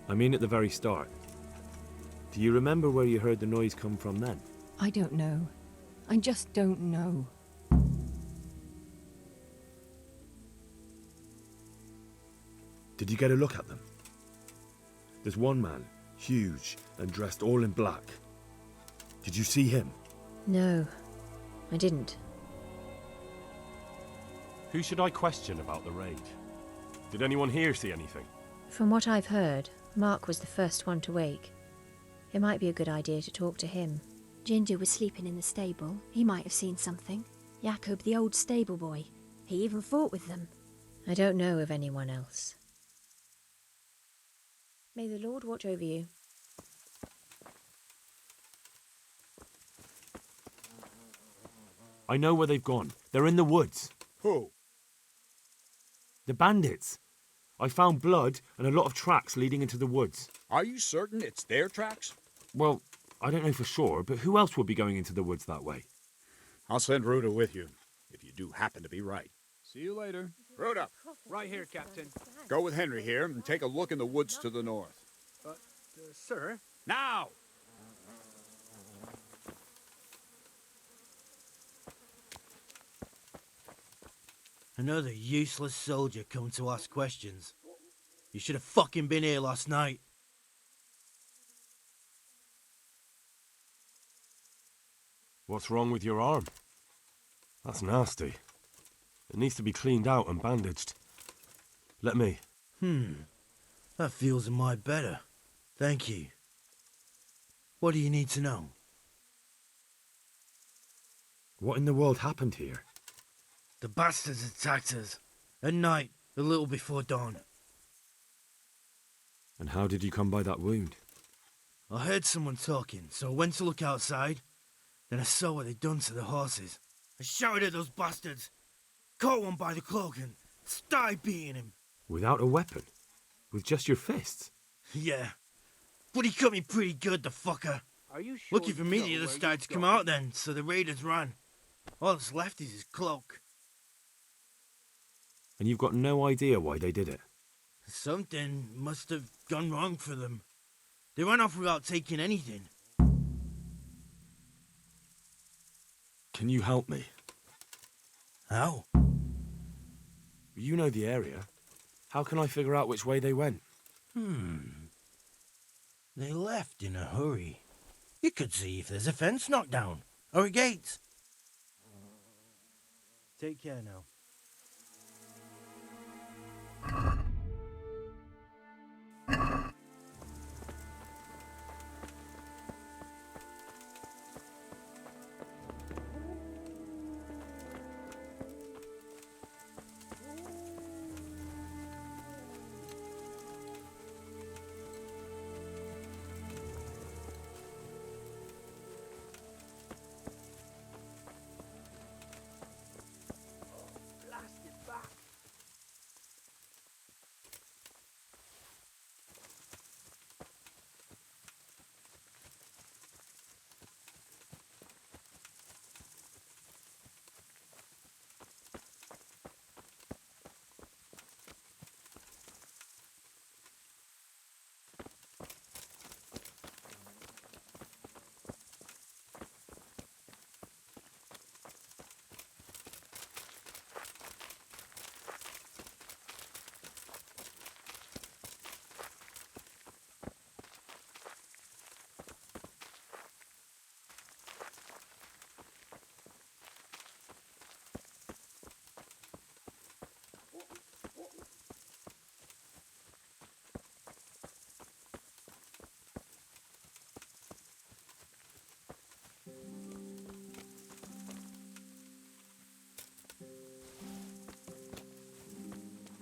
I mean at the very start. Do you remember where you heard the noise come from then? I don't know. I just don't know. Did you get a look at them? There's one man, huge and dressed all in black. Did you see him? No, I didn't. Who should I question about the raid? Did anyone here see anything? From what I've heard, Mark was the first one to wake. It might be a good idea to talk to him. Ginger was sleeping in the stable. He might have seen something. Jakob, the old stable boy. He even fought with them. I don't know of anyone else. May the Lord watch over you. I know where they've gone. They're in the woods. Who? The bandits. I found blood and a lot of tracks leading into the woods. Are you certain it's their tracks? Well, I don't know for sure, but who else would be going into the woods that way? I'll send Ruda with you, if you do happen to be right. See you later. Ruda! Right here, Captain. Go with Henry here and take a look in the woods to the north. Sir? Now! Another useless soldier come to ask questions. You should have fucking been here last night. What's wrong with your arm? That's nasty. It needs to be cleaned out and bandaged. Let me. That feels a mite better. Thank you. What do you need to know? What in the world happened here? The bastards attacked us. At night, a little before dawn. And how did you come by that wound? I heard someone talking, so I went to look outside. Then I saw what they'd done to the horses. I shouted at those bastards, caught one by the cloak and started beating him. Without a weapon? With just your fists? Yeah. But he cut me pretty good, the fucker. Are you sure? Lucky for me, the others started to come out then, so the raiders ran. All that's left is his cloak. And you've got no idea why they did it? Something must have gone wrong for them. They ran off without taking anything. Can you help me? How? You know the area. How can I figure out which way they went? They left in a hurry. You could see if there's a fence knocked down, or a gate. Take care now.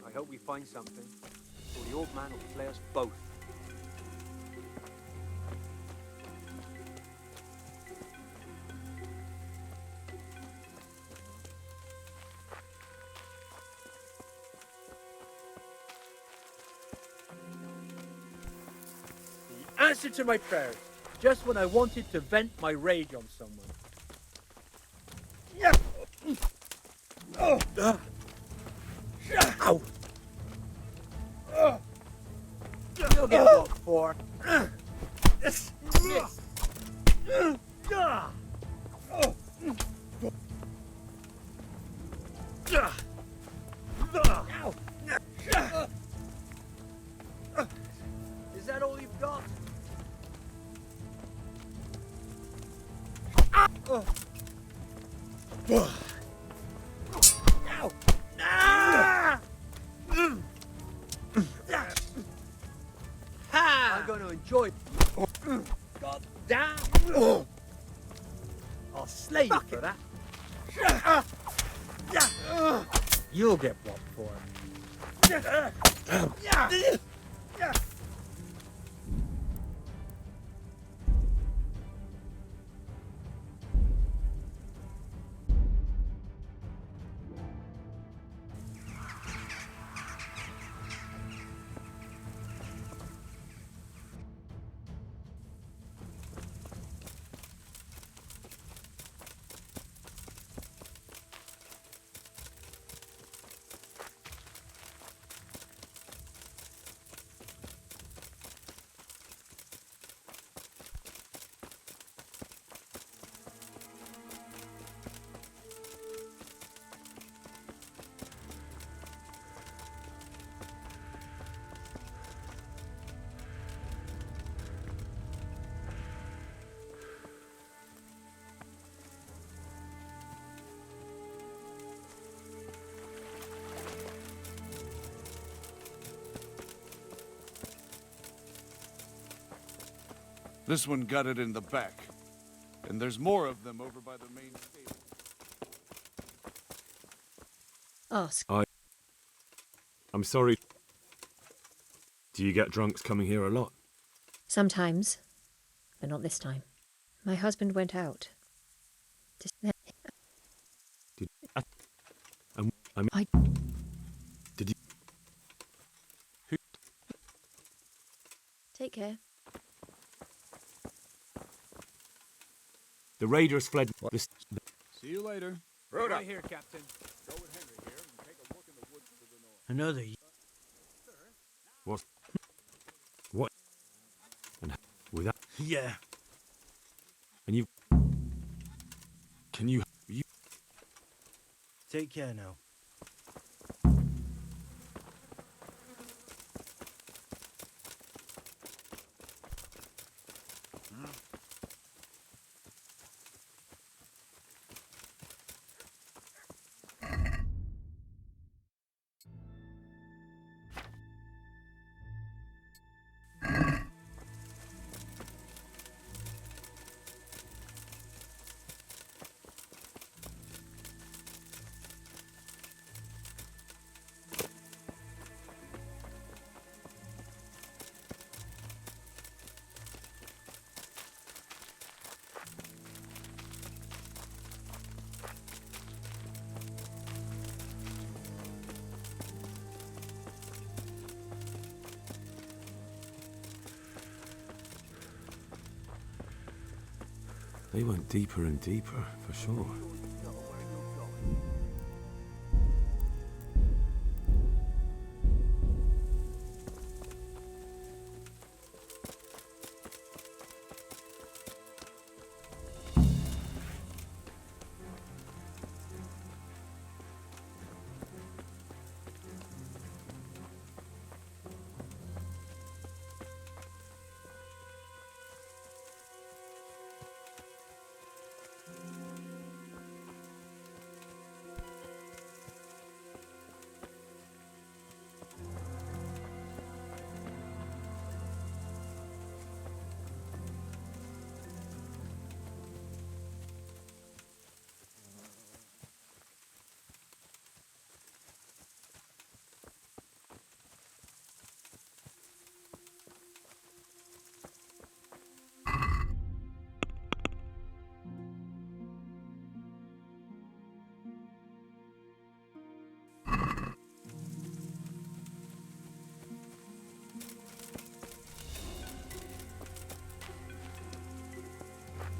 I hope we find something, or the old man will flay us both. The answer to my prayers, just when I wanted to vent my rage on someone. Ow! You'll get what for. Miss. Is that all you've got? Ow! I'm going to enjoy it. God damn! I'll slay you for that. You'll get what for. This one got it in the back. And there's more of them over by the main stable. Ask. I'm sorry. Do you get drunks coming here a lot? Sometimes, but not this time. My husband went out. Did you? Take care. The raiders fled. See you later. Right here, Captain. Go with Henry here and take a look in the woods to the north. Another. What? And without. Yeah. And you. Can you? Take care now. They went deeper and deeper, for sure.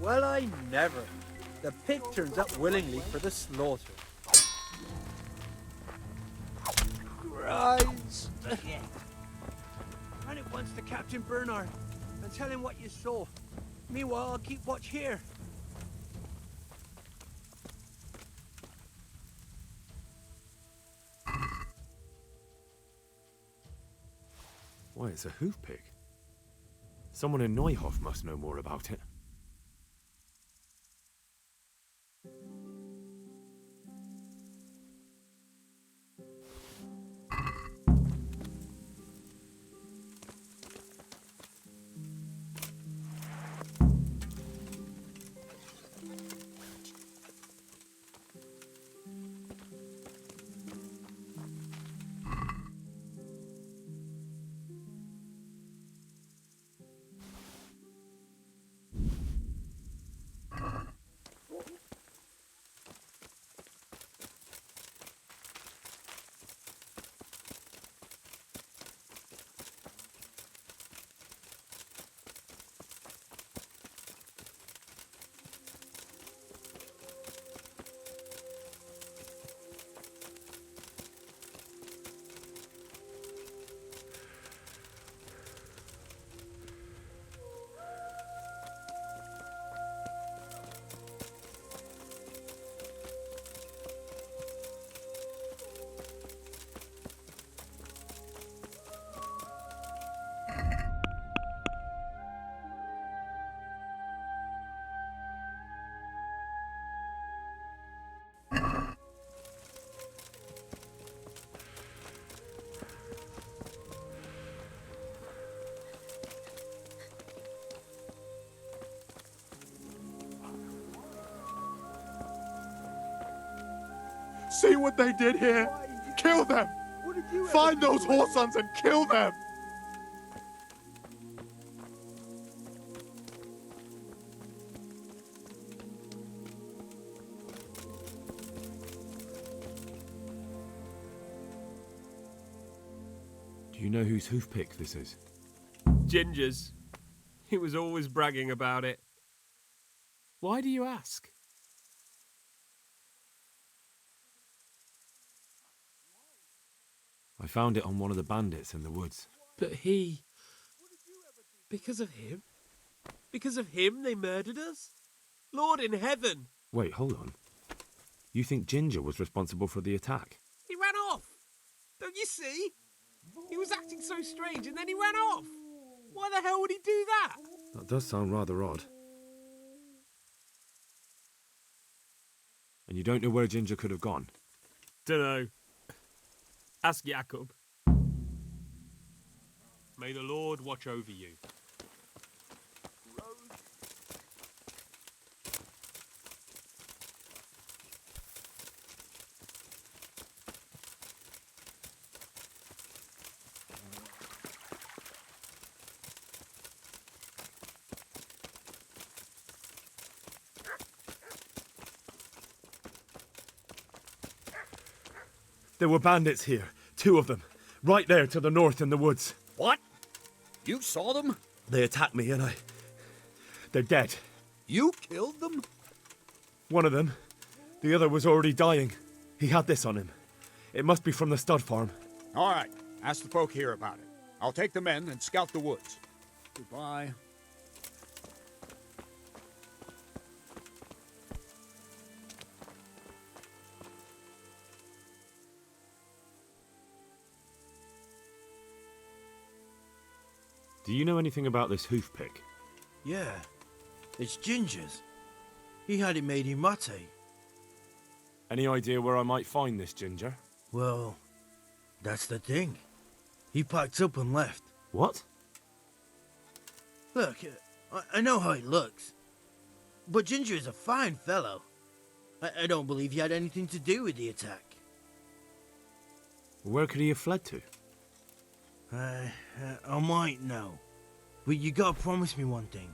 Well, I never. The pig turns up willingly for the slaughter. Christ! Run at once to Captain Bernard and tell him what you saw. Meanwhile, I'll keep watch here. Why, it's a hoof pig. Someone in Neuhof must know more about it. See what they did here? Kill them! Find those horse sons and kill them! Do you know whose hoofpick this is? Ginger's. He was always bragging about it. Why do you ask? I found it on one of the bandits in the woods. But he... Because of him? Because of him they murdered us? Lord in heaven! Wait, hold on. You think Ginger was responsible for the attack? He ran off! Don't you see? He was acting so strange and then he ran off! Why the hell would he do that? That does sound rather odd. And you don't know where Ginger could have gone? Dunno. Ask Jakob. May the Lord watch over you. There were bandits here. 2 of them. Right there to the north in the woods. What? You saw them? They attacked me and they're dead. You killed them? One of them. The other was already dying. He had this on him. It must be from the stud farm. All right. Ask the folk here about it. I'll take the men and scout the woods. Goodbye. Do you know anything about this hoofpick? Yeah, it's Ginger's. He had it made in Parte. Any idea where I might find this Ginger? Well, that's the thing. He packed up and left. What? Look, I know how he looks. But Ginger is a fine fellow. I don't believe he had anything to do with the attack. Where could he have fled to? I might know. But you gotta promise me one thing.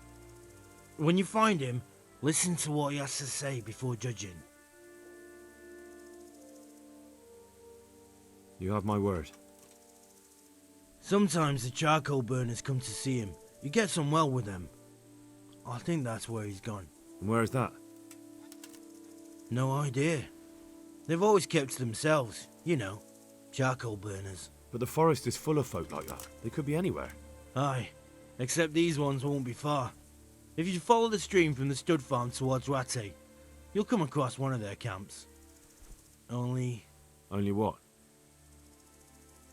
When you find him, listen to what he has to say before judging. You have my word. Sometimes the charcoal burners come to see him. He gets on well with them. I think that's where he's gone. And where's that? No idea. They've always kept to themselves, you know, charcoal burners. But the forest is full of folk like that. They could be anywhere. Aye, except these ones won't be far. If you follow the stream from the stud farm towards Parte, you'll come across one of their camps. Only what?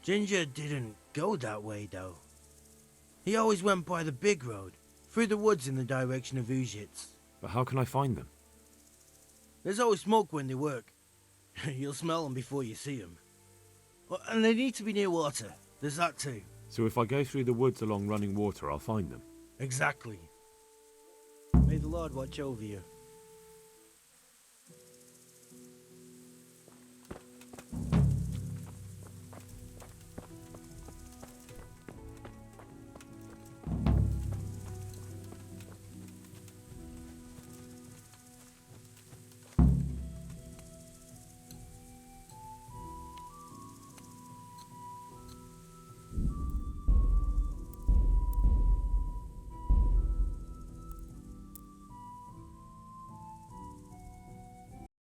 Ginger didn't go that way, though. He always went by the big road, through the woods in the direction of Ujits. But how can I find them? There's always smoke when they work. You'll smell them before you see them. And they need to be near water. There's that too. So if I go through the woods along running water, I'll find them? Exactly. May the Lord watch over you.